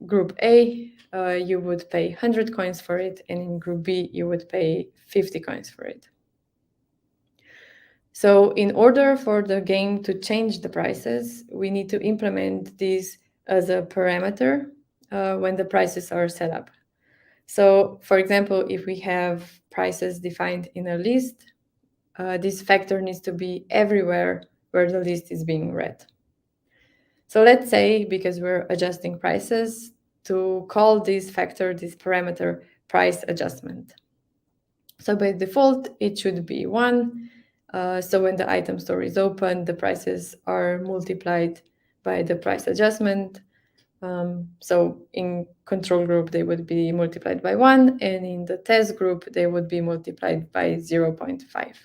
group A, you would pay 100 coins for it, and in group B, you would pay 50 coins for it. So in order for the game to change the prices, we need to implement this as a parameter when the prices are set up. So for example, if we have prices defined in a list, this factor needs to be everywhere where the list is being read. So let's say, because we're adjusting prices, to call this factor, this parameter, price adjustment. So by default, it should be 1. So when the item store is open, the prices are multiplied by the price adjustment. So in control group, they would be multiplied by 1, and in the test group, they would be multiplied by 0.5.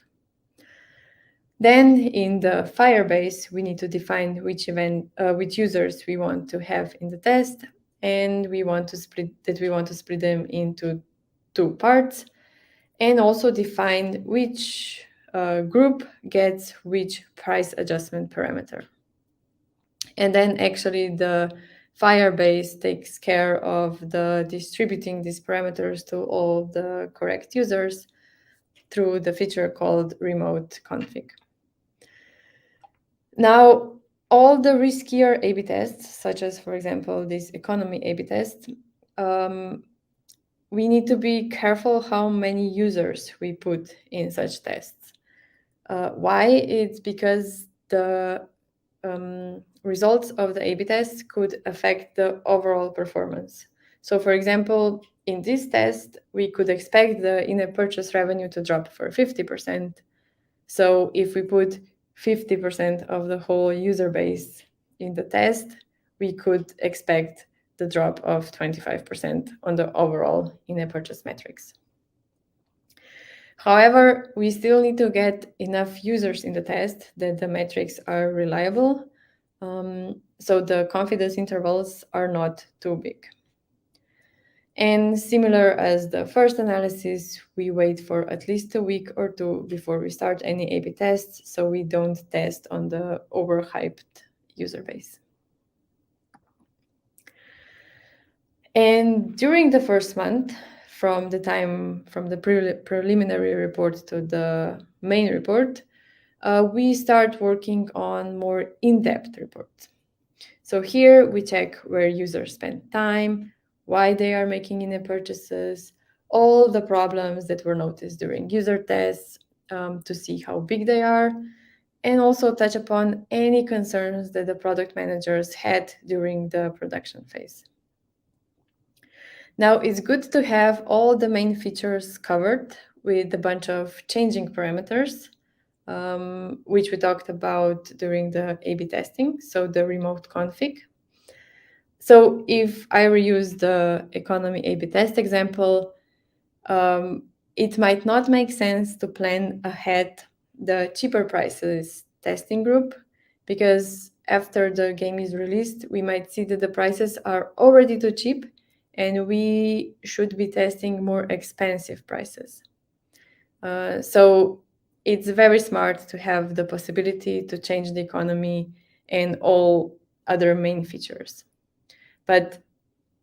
Then in the Firebase, we need to define which users we want to have in the test, and we want to split them into 2 parts, and also define which group gets which price adjustment parameter. And then actually the Firebase takes care of the distributing these parameters to all the correct users through the feature called remote config. Now, all the riskier A/B tests, such as, for example, this economy A/B test, we need to be careful how many users we put in such tests. Why? It's because the results of the A/B test could affect the overall performance. So for example, in this test, we could expect the in-app purchase revenue to drop for 50%. So if we put 50% of the whole user base in the test, we could expect the drop of 25% on the overall in-app purchase metrics. However, we still need to get enough users in the test that the metrics are reliable, so the confidence intervals are not too big. And similar as the first analysis, we wait for at least a week or 2 before we start any A/B tests, so we don't test on the overhyped user base. And during the first month, from the preliminary report to the main report, we start working on more in-depth reports. So here we check where users spend time, why they are making in-app purchases, all the problems that were noticed during user tests, to see how big they are, and also touch upon any concerns that the product managers had during the production phase. Now, it's good to have all the main features covered with a bunch of changing parameters, which we talked about during the A/B testing, so the remote config. So if I reuse the economy A/B test example, it might not make sense to plan ahead the cheaper prices testing group, because after the game is released, we might see that the prices are already too cheap and we should be testing more expensive prices. So it's very smart to have the possibility to change the economy and all other main features. But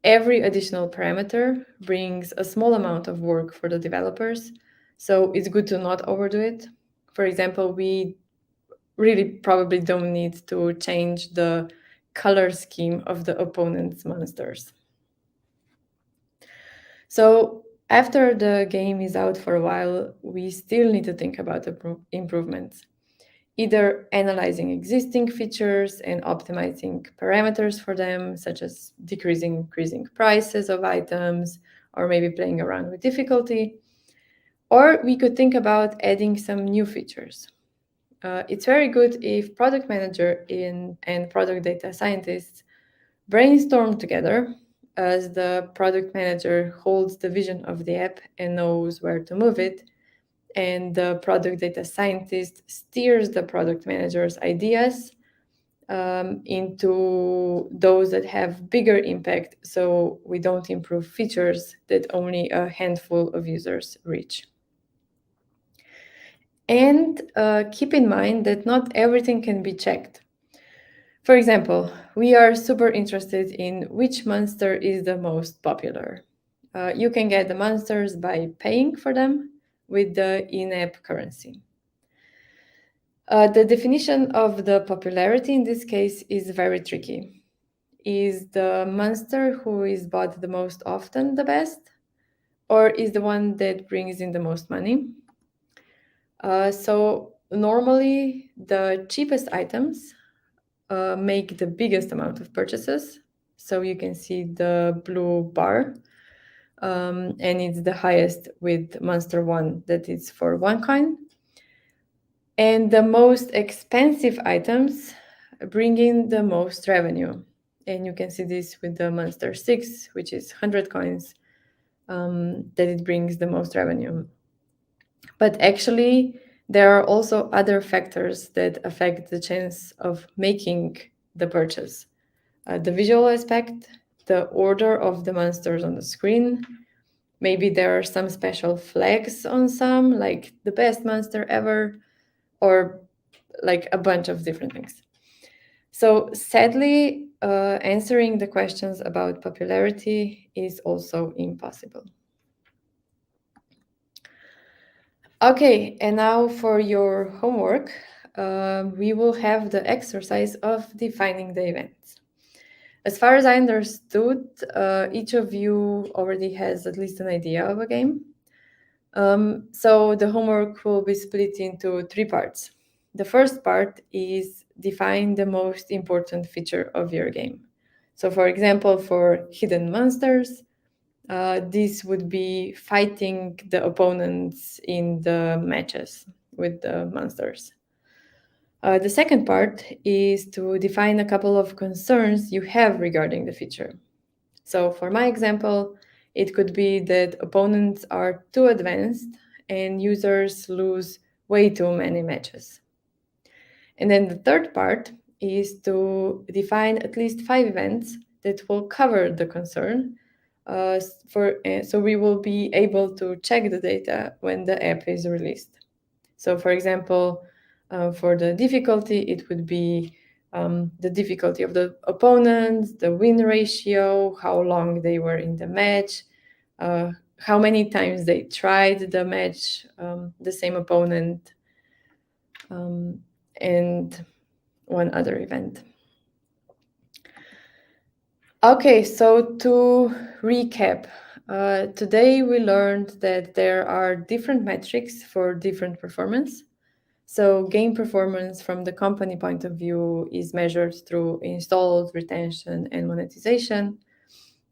every additional parameter brings a small amount of work for the developers, so it's good to not overdo it. For example, we really probably don't need to change the color scheme of the opponent's monsters. So after the game is out for a while, we still need to think about the improvements, either analyzing existing features and optimizing parameters for them, such as decreasing, increasing prices of items, or maybe playing around with difficulty. Or we could think about adding some new features. It's very good if product manager and product data scientists brainstorm together as the product manager holds the vision of the app and knows where to move it, and the product data scientist steers the product manager's ideas into those that have bigger impact, so we don't improve features that only a handful of users reach. And keep in mind that not everything can be checked. For example, we are super interested in which monster is the most popular. You can get the monsters by paying for them with the in-app currency. The definition of the popularity in this case is very tricky. Is the monster who is bought the most often the best? Or is the one that brings in the most money? So normally the cheapest items make the biggest amount of purchases. So you can see the blue bar, and it's the highest with Monster 1, that is for 1 coin. And the most expensive items bring in the most revenue. And you can see this with the Monster 6, which is 100 coins, that it brings the most revenue. But actually, there are also other factors that affect the chance of making the purchase. The visual aspect, the order of the monsters on the screen. Maybe there are some special flags on some, like the best monster ever, or like a bunch of different things. So sadly, answering the questions about popularity is also impossible. Okay, and now for your homework, we will have the exercise of defining the events. As far as I understood, each of you already has at least an idea of a game. So the homework will be split into 3 parts. The first part is define the most important feature of your game. So for example, for hidden monsters, this would be fighting the opponents in the matches with the monsters. The second part is to define a couple of concerns you have regarding the feature. So for my example, it could be that opponents are too advanced and users lose way too many matches. And then the third part is to define at least 5 events that will cover the concern. So we will be able to check the data when the app is released. So for example, for the difficulty, it would be the difficulty of the opponents, the win ratio, how long they were in the match, how many times they tried the match, the same opponent, and one other event. Okay, so to recap, today we learned that there are different metrics for different performance. So game performance from the company point of view is measured through installs, retention, and monetization.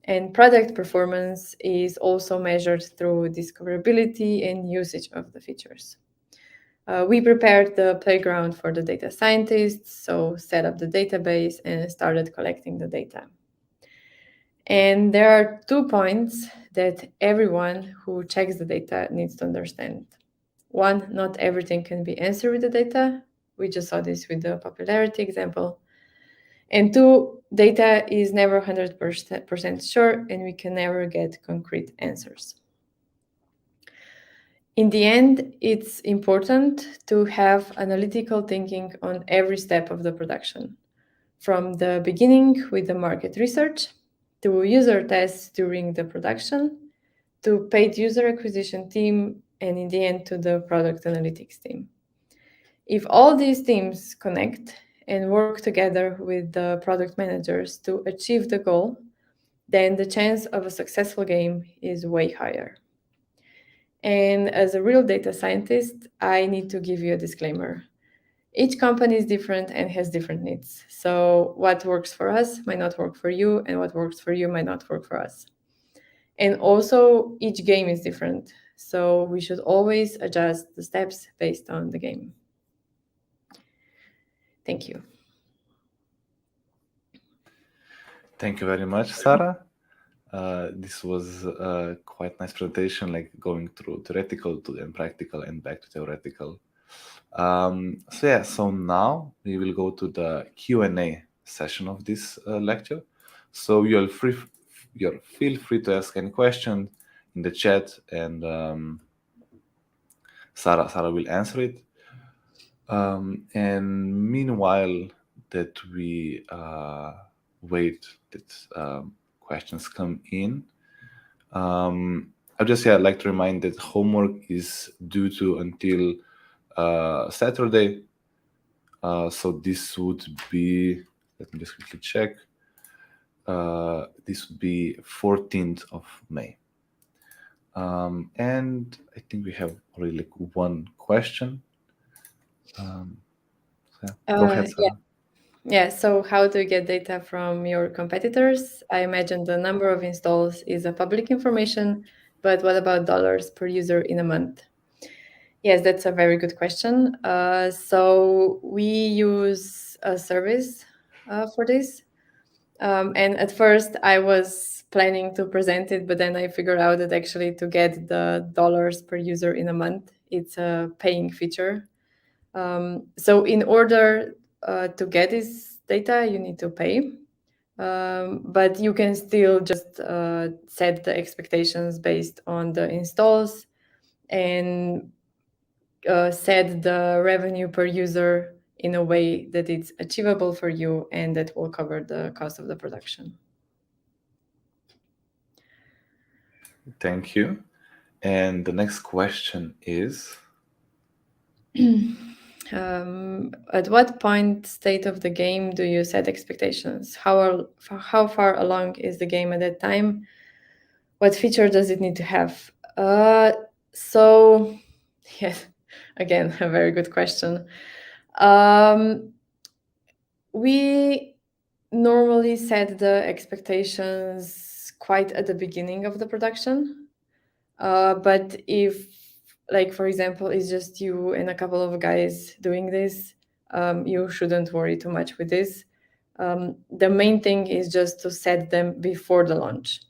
And product performance is also measured through discoverability and usage of the features. We prepared the playground for the data scientists, so set up the database and started collecting the data. And there are 2 points that everyone who checks the data needs to understand. One, not everything can be answered with the data. We just saw this with the popularity example. And 2, data is never 100% sure, and we can never get concrete answers. In the end, it's important to have analytical thinking on every step of the production, from the beginning with the market research, to user tests during the production, to paid user acquisition team, and in the end to the product analytics team. If all these teams connect and work together with the product managers to achieve the goal, then the chance of a successful game is way higher. And as a real data scientist, I need to give you a disclaimer. Each company is different and has different needs. So what works for us might not work for you, and what works for you might not work for us. And also, each game is different. So we should always adjust the steps based on the game. Thank you. Thank you very much, Sara. This was a quite nice presentation, like going through theoretical to then practical and back to theoretical. So now we will go to the Q&A session of this lecture. So you'll feel free to ask any question in the chat, and Sara will answer it. And meanwhile that we wait that questions come in, I'd just like to remind that homework is due to until Saturday. So this would be, let me just quickly check. This would be 14th of May. And I think we have already like one question. Go ahead, Sara. Yeah, so how to get data from your competitors? I imagine the number of installs is a public information, but what about dollars per user in a month? Yes, that's a very good question. So we use a service for this. And at first I was planning to present it, but then I figured out that actually to get the dollars per user in a month, it's a paying feature. So in order to get this data, you need to pay. But you can still just set the expectations based on the installs and set the revenue per user in a way that it's achievable for you and that will cover the cost of the production. Thank you. And the next question is, At what point state of the game do you set expectations? How far along is the game at that time? What feature does it need to have? So, yes, again, a very good question. We normally set the expectations quite at the beginning of the production. But if, like, for example, it's just you and a couple of guys doing this, you shouldn't worry too much with this. The main thing is just to set them before the launch.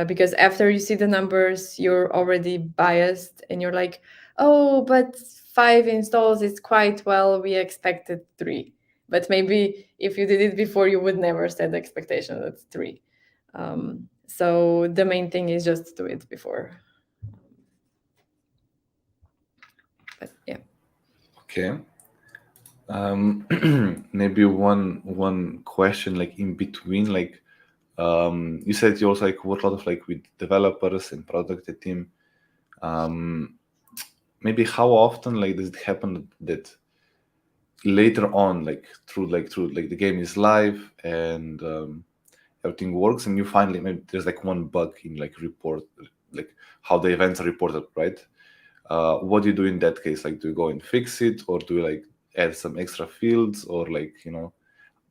Because after you see the numbers, you're already biased and you're like, oh, but 5 installs is quite well, we expected 3. But maybe if you did it before, you would never set the expectation that's 3. So the main thing is just do it before. But yeah. okay. Maybe one question like in between, like you said you also like work a lot of like with developers and product team. Maybe how often like does it happen that later on, like through the game is live and everything works, and you finally maybe there's like one bug in like report, like how the events are reported, right? What do you do in that case? Like, do you go and fix it, or do you like add some extra fields, or like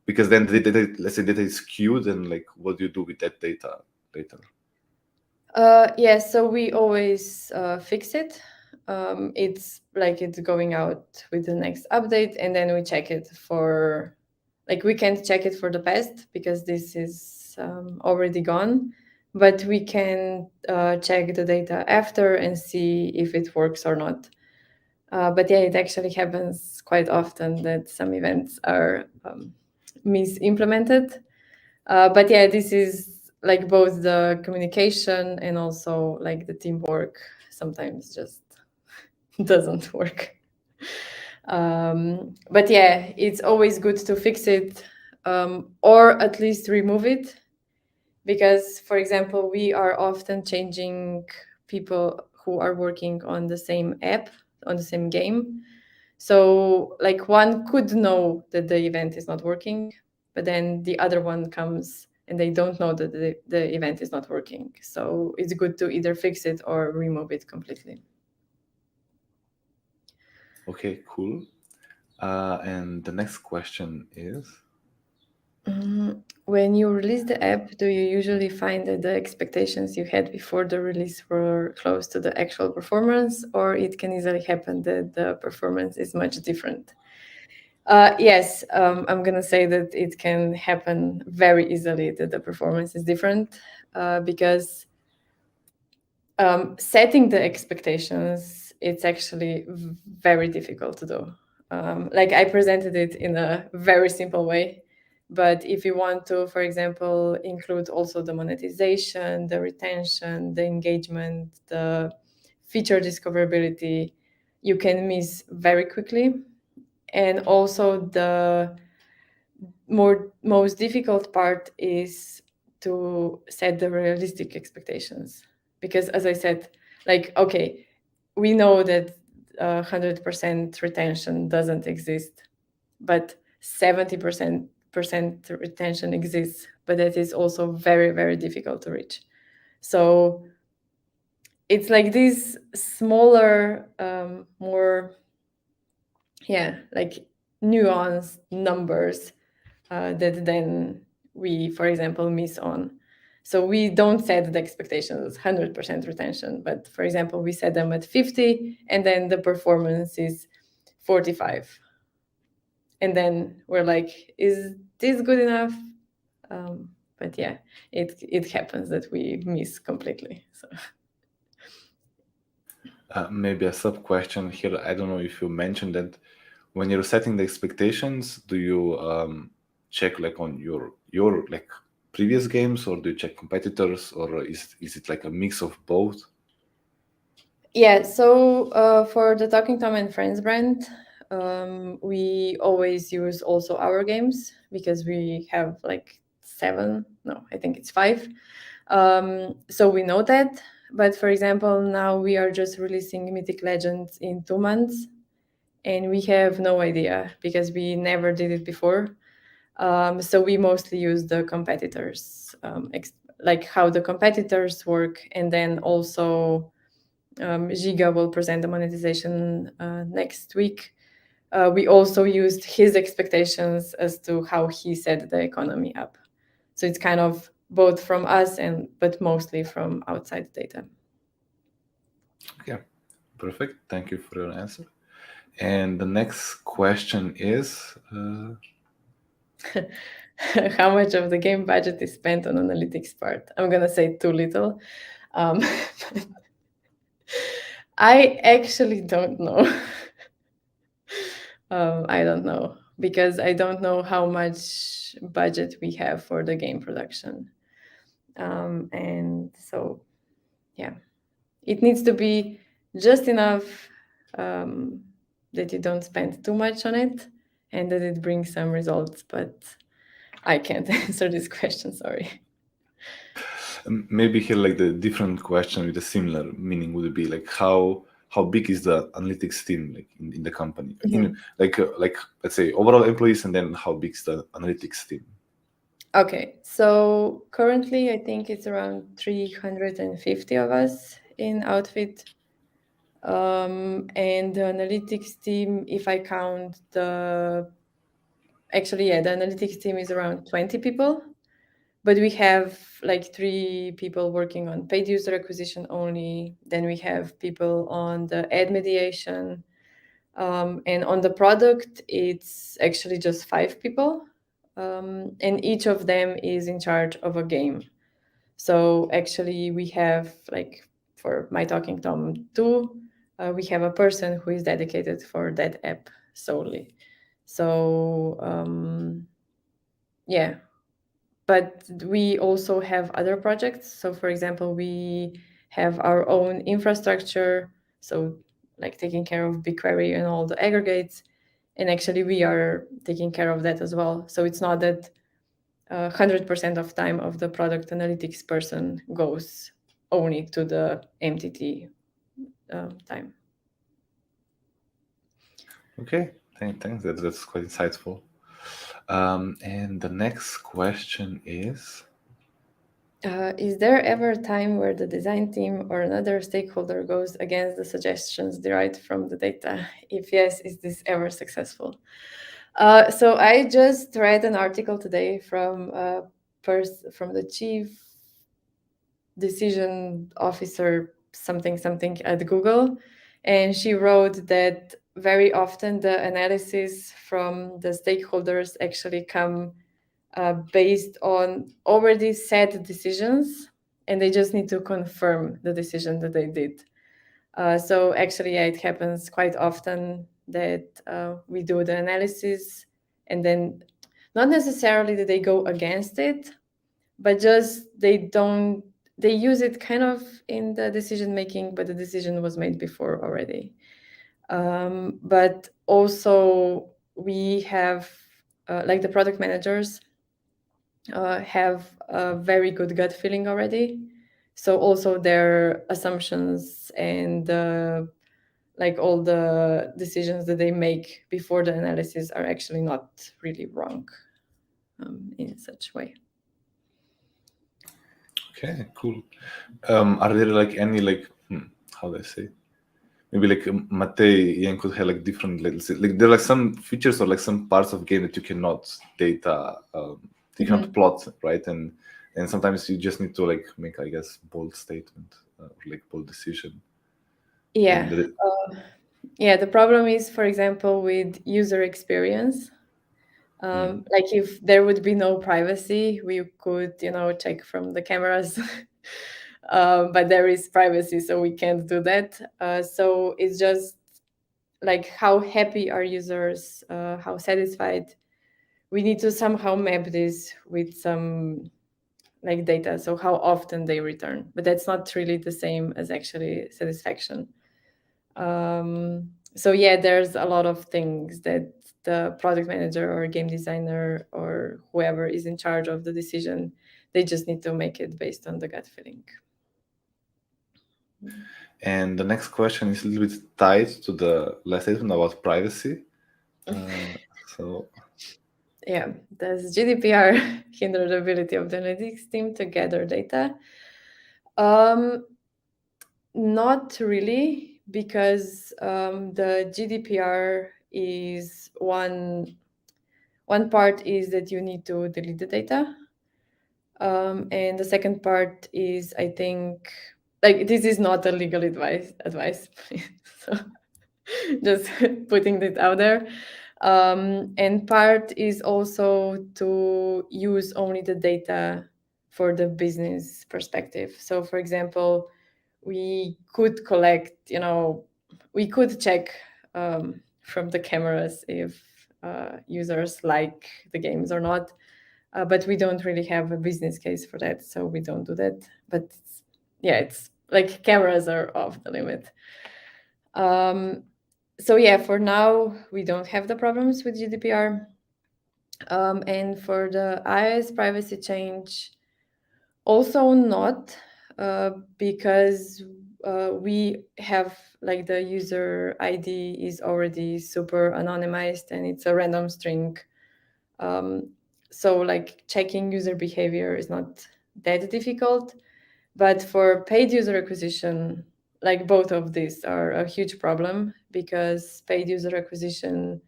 because then the data, let's say data is skewed, and like what do you do with that data later? Yeah, so we always fix it. It's like it's going out with the next update, and then we check it for, like, we can't check it for the past because this is already gone, but we can check the data after and see if it works or not. But yeah, it actually happens quite often that some events are misimplemented. But yeah, this is like both the communication and also like the teamwork sometimes just doesn't work. But yeah, it's always good to fix it, or at least remove it, because, for example, we are often changing people who are working on the same app, on the same game. So like one could know that the event is not working, but then the other one comes and they don't know that the event is not working. So it's good to either fix it or remove it completely. Okay, cool. And the next question is, When you release the app, do you usually find that the expectations you had before the release were close to the actual performance, or it can easily happen that the performance is much different? Yes, I'm gonna say that it can happen very easily that the performance is different because setting the expectations, it's actually very difficult to do. Like I presented it in a very simple way, but if you want to, for example, include also the monetization, the retention, the engagement, the feature discoverability, you can miss very quickly. And also the most difficult part is to set the realistic expectations, because as I said, like, okay, we know that 100% retention doesn't exist, but 70% retention exists, but that is also very, very difficult to reach. So it's like these smaller, more, yeah, like nuanced numbers that then we, for example, miss on. So we don't set the expectations 100% retention, but for example, we set them at 50 and then the performance is 45. And then we're like, is this good enough? But yeah, it happens that we miss completely. So Maybe a sub question here. I don't know if you mentioned that when you're setting the expectations, do you check like on your like previous games, or do you check competitors, or is it like a mix of both? yeah, so for the Talking Tom and Friends brand, we always use also our games because we have like 7, no, I think it's 5. So we know that. But for example, now we are just releasing Mythic Legends in 2 months, and we have no idea because we never did it before. So we mostly use the competitors, like how the competitors work, and then also Giga will present the monetization next week. We also used his expectations as to how he set the economy up. So it's kind of both from us but mostly from outside data. Okay, perfect. Thank you for your answer. And the next question is, how much of the game budget is spent on analytics part? I'm gonna say too little. Um, I actually don't know. I don't know because I don't know how much budget we have for the game production. And so, yeah, it needs to be just enough that you don't spend too much on it and that it brings some results. But I can't answer this question, sorry. maybe here like the different question with a similar meaning would be like how big is the analytics team like in the company, in like let's say overall employees, and then how big is the analytics team? Okay, so currently I think it's around 350 of us in Outfit. And the analytics team, if I count the analytics team is around 20 people, but we have like 3 people working on paid user acquisition only. Then we have people on the ad mediation. And on the product, it's actually just 5 people. And each of them is in charge of a game. So actually, we have like for My Talking Tom 2, we have a person who is dedicated for that app solely. So yeah, but we also have other projects. So for example, we have our own infrastructure, so like taking care of Bigquery and all the aggregates. And actually, we are taking care of that as well. So it's not that 100% of time of the product analytics person goes only to the MTT time. Okay, thanks. That's quite insightful. And the next question Is there ever a time where the design team or another stakeholder goes against the suggestions derived from the data? If yes, is this ever successful? So I just read an article today from from the chief decision officer something at Google, and she wrote that very often the analysis from the stakeholders actually come based on already set decisions, and they just need to confirm the decision that they did. So actually, yeah, it happens quite often that we do the analysis, and then not necessarily that they go against it, but just they use it kind of in the decision making, but the decision was made before already. But also we have like the product managers have a very good gut feeling already. So also their assumptions and like all the decisions that they make before the analysis are actually not really wrong in such way. Okay, cool. Are there like any like how do I say? Maybe like Matei Ian could have like different like there are like some features or like some parts of game that you cannot data you cannot plot, right? And sometimes you just need to like make, I guess, bold statement or like bold decision. Yeah. And Yeah, the problem is, for example, with user experience. Like if there would be no privacy, we could, check from the cameras. But there is privacy, so we can't do that. So it's just like how happy are users, how satisfied. We need to somehow map this with some like data, so how often they return. But that's not really the same as actually satisfaction. So yeah, there's a lot of things that the product manager or game designer or whoever is in charge of the decision, they just need to make it based on the gut feeling. And the next question is a little bit tied to the last statement about privacy. So Yeah, does GDPR hinder the ability of the analytics team to gather data? Not really, because the GDPR is one part is that you need to delete the data. And the second part is, I think, like this is not a legal advice. So just putting it out there. And part is also to use only the data for the business perspective. So for example, we could collect, we could check from the cameras if users like the games or not. But we don't really have a business case for that, so we don't do that. But it's like cameras are off the limit. So yeah, for now we don't have the problems with GDPR. And for the iOS privacy change, also not, because we have like the user ID is already super anonymized and it's a random string. So like checking user behavior is not that difficult. But for paid user acquisition, like both of these are a huge problem, because paid user acquisition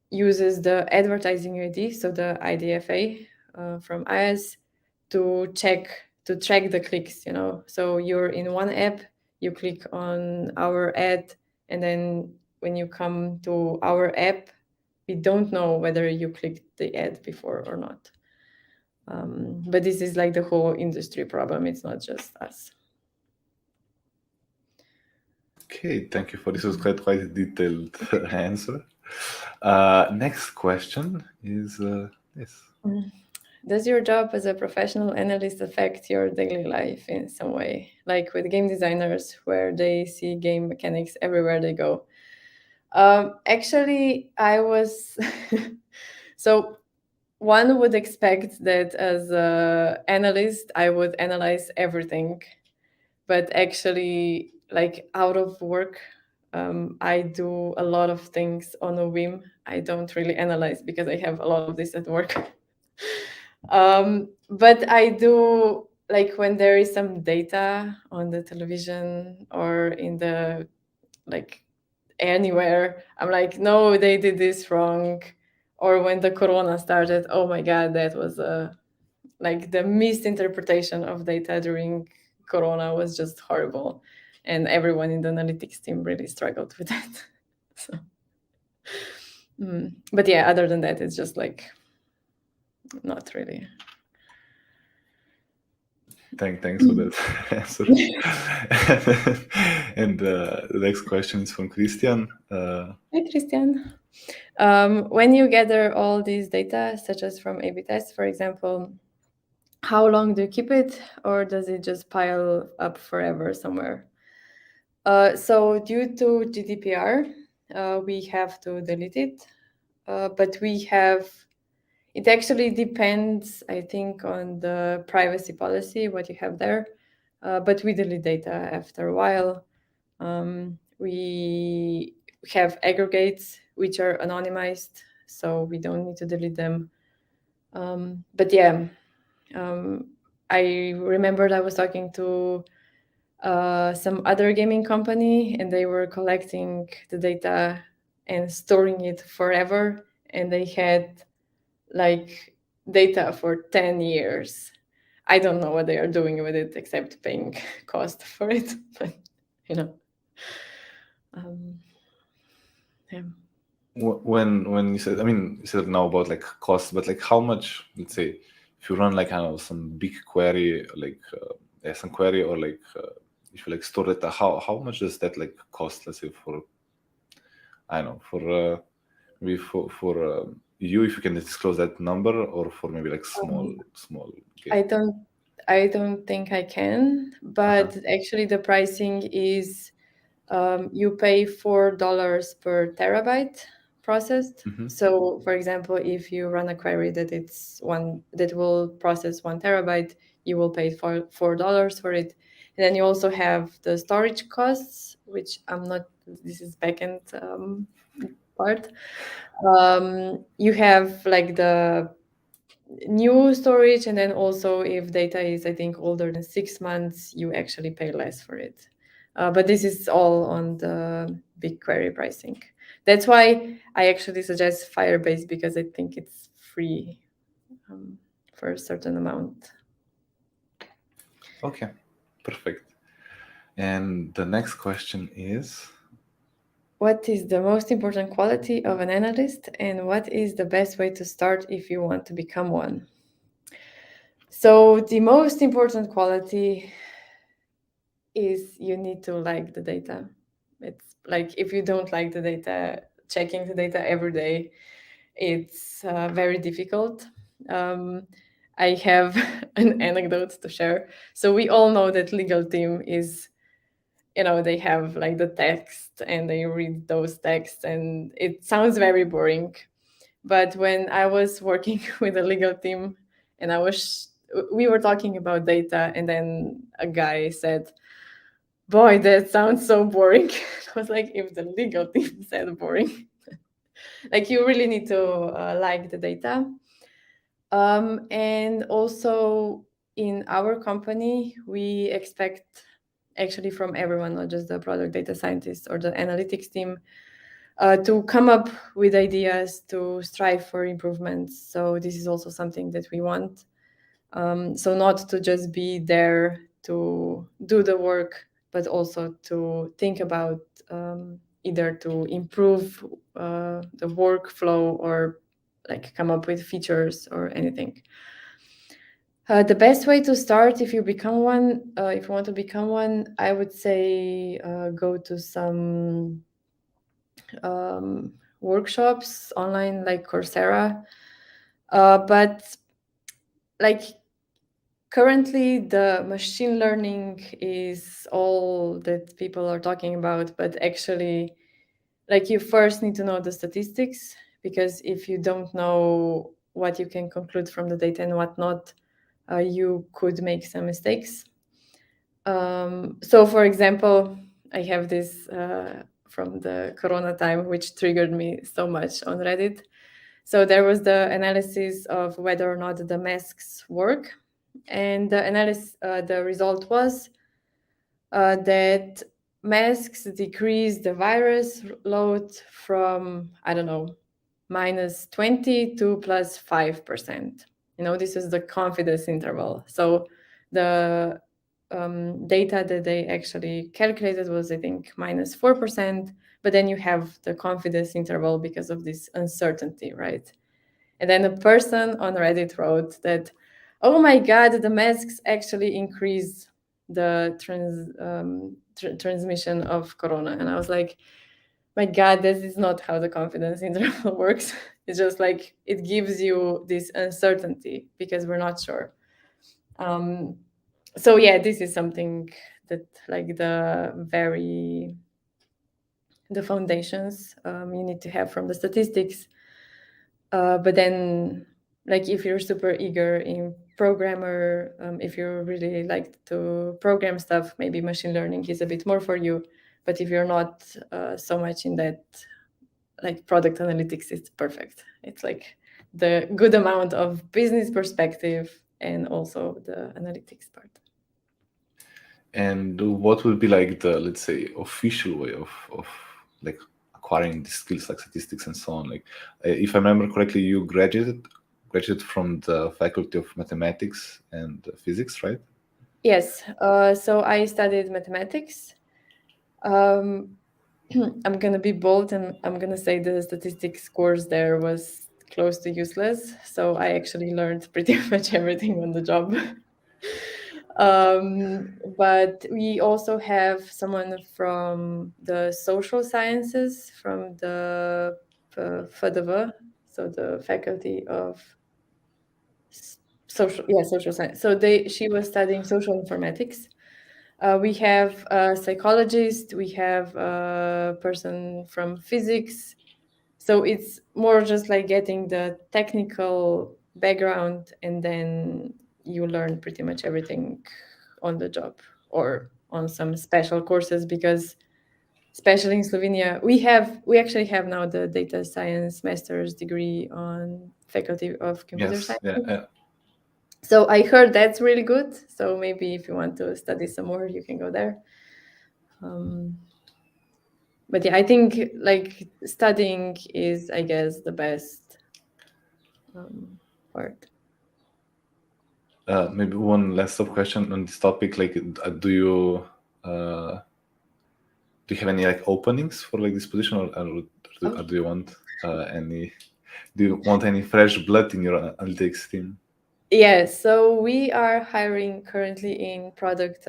uses the advertising ID, so the IDFA from iOS, to track the clicks. So you're in one app, you click on our ad, and then when you come to our app, we don't know whether you clicked the ad before or not. But this is like the whole industry problem. It's not just us. okay, thank you for this. Was quite a detailed answer. Next question is yes. Does your job as a professional analyst affect your daily life in some way, like with game designers, where they see game mechanics everywhere they go? Actually, I was so one would expect that as an analyst, I would analyze everything, but actually, like out of work, I do a lot of things on a whim. I don't really analyze because I have a lot of this at work. But I do, like when there is some data on the television or in the like anywhere, I'm like, no, they did this wrong. Or when the corona started, oh my god, that was like the misinterpretation of data during corona was just horrible. and everyone in the analytics team really struggled with that. So, but yeah, other than that, it's just like not really. Thanks for that answer. And the next question is from Christian. Hi, Christian. When you gather all these data, such as from A/B tests, for example, how long do you keep it, or does it just pile up forever somewhere? So due to GDPR, we have to delete it, but it actually depends, I think, on the privacy policy, what you have there, but we delete data after a while. We have aggregates which are anonymized, so we don't need to delete them. But yeah, I remembered I was talking to some other gaming company, and they were collecting the data and storing it forever, and they had like data for 10 years. I don't know what they are doing with it except paying cost for it, but you know. Yeah. When you said, I mean, you said now about like cost, but like how much, let's say, if you run like, I don't know, some big query, like some query, or like if you like store data, how much does that like cost, let's say, for, I don't know, for maybe for you, if you can disclose that number, or for maybe like small game? I don't think I can, but actually the pricing is you pay $4 per terabyte processed. So, for example, if you run a query that will process 1 terabyte, you will pay $4 for it. And then you also have the storage costs, which this is backend part. You have like the new storage, and then also if data is, I think, older than 6 months, you actually pay less for it. But this is all on the Bigquery pricing. That's why I actually suggest Firebase, because I think it's free for a certain amount. Okay, perfect. And the next question is, what is the most important quality of an analyst, and what is the best way to start if you want to become one? So the most important quality is you need to like the data. It's like if you don't like the data, checking the data every day, it's very difficult. I have an anecdote to share. So we all know that legal team is, they have like the text and they read those texts, and it sounds very boring. But when I was working with a legal team and we were talking about data, and then a guy said, "Boy, that sounds so boring." I was like, if the legal team said boring, like you really need to like the data. And also in our company, we expect actually from everyone, not just the product data scientists or the analytics team, to come up with ideas, to strive for improvements. So this is also something that we want. So not to just be there to do the work, but also to think about either to improve the workflow or like come up with features or anything. The best way to start if you want to become one, I would say go to some workshops online like Coursera. But like currently the machine learning is all that people are talking about, but actually like you first need to know the statistics, because if you don't know what you can conclude from the data and what not, you could make some mistakes. So for example, I have this from the Corona time, which triggered me so much on Reddit. So there was the analysis of whether or not the masks work. And the result was that masks decrease the virus load from, I don't know, -20 to +5%. This is the confidence interval. So the data that they actually calculated was, I think, -4%. But then you have the confidence interval because of this uncertainty, right? And then a person on Reddit wrote that, oh my God, the masks actually increase the transmission of corona. And I was like, my God, this is not how the confidence interval works. It's just like it gives you this uncertainty because we're not sure. So yeah, this is something that like the foundations you need to have from the statistics. But then, like if you're super eager in programmer, if you really like to program stuff, maybe machine learning is a bit more for you. But if you're not so much in that, like product analytics, it's perfect. It's like the good amount of business perspective and also the analytics part. And what would be like the, let's say, official way of like acquiring these skills like statistics and so on? Like, if I remember correctly, you graduated from the Faculty of Mathematics and Physics, right? Yes. So I studied mathematics. Um, I'm gonna be bold and I'm gonna say the statistics course there was close to useless. So I actually learned pretty much everything on the job. But we also have someone from the social sciences, from the FDV, so the Faculty of Social Science. So she was studying social informatics. We have a psychologist, we have a person from physics. So it's more just like getting the technical background and then you learn pretty much everything on the job or on some special courses, because especially in Slovenia, we actually have now the data science master's degree on Faculty of Computer Yes. Science. Yeah. So I heard that's really good. So maybe if you want to study some more, you can go there. But yeah, I think like studying is, I guess, the best part. Maybe one last sub question on this topic. Like, do you have any like openings for like this position, or do you want any? Do you want any fresh blood in your analytics team? Yeah, so we are hiring currently in product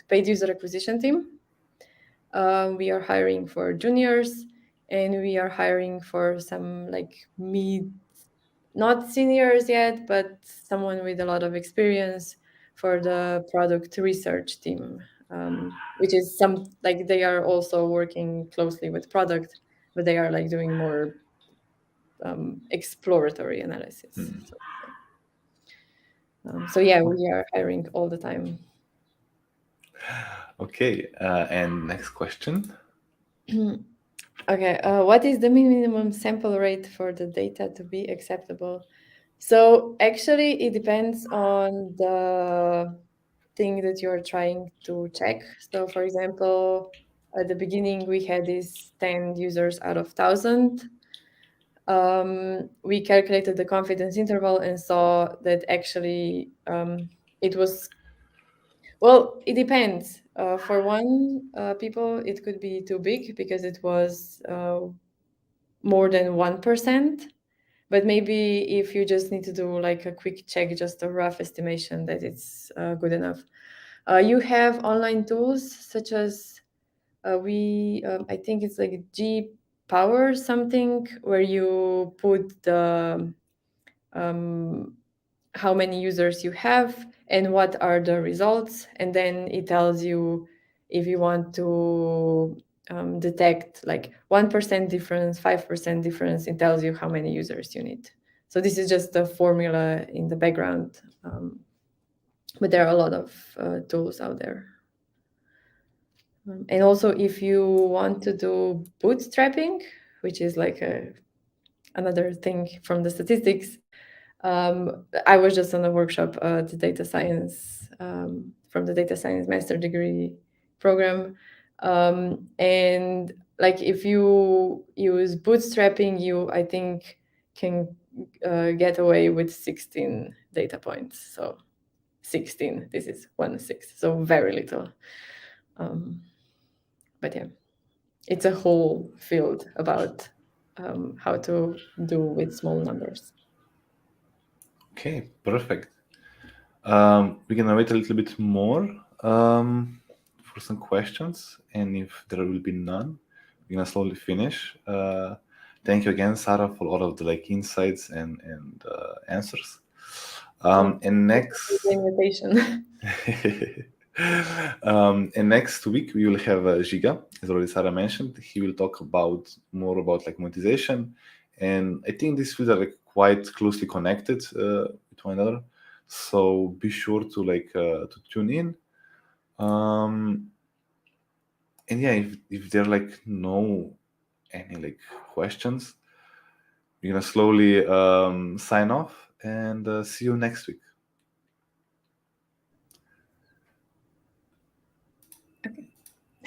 paid user acquisition team. We are hiring for juniors, and we are hiring for some like mid, not seniors yet, but someone with a lot of experience for the product research team, which is some like they are also working closely with product, but they are like doing more exploratory analysis. So yeah, we are hiring all the time. Okay, and next question. Okay, what is the minimum sample rate for the data to be acceptable? So actually, it depends on the thing that you're trying to check. So for example, at the beginning, we had these 10 users out of 1,000. We calculated the confidence interval and saw that actually it was, well, it depends. For one people, it could be too big because it was more than 1%. But maybe if you just need to do like a quick check, just a rough estimation, that it's good enough. You have online tools such as I think it's like G Power something, where you put the how many users you have and what are the results, and then it tells you if you want to detect like 1% difference, 5% difference. It tells you how many users you need. So this is just a formula in the background, but there are a lot of tools out there. And also, if you want to do bootstrapping, which is like another thing from the statistics, I was just on a workshop the data science from the data science master degree program, and like if you use bootstrapping, you, I think, can get away with 16 data points. So 16. This is 1/6, so very little. But yeah, it's a whole field about how to do with small numbers. Okay, perfect. We're gonna wait a little bit more for some questions, and if there will be none, we're gonna slowly finish. Thank you again, Sara, for all of the insights and answers. And next, The invitation. and next week we will have Giga, as already Sara mentioned. He will talk more about monetization, and I think these fields are quite closely connected with one another. So be sure to to tune in. And yeah, if there are no any questions, we're gonna slowly sign off and see you next week.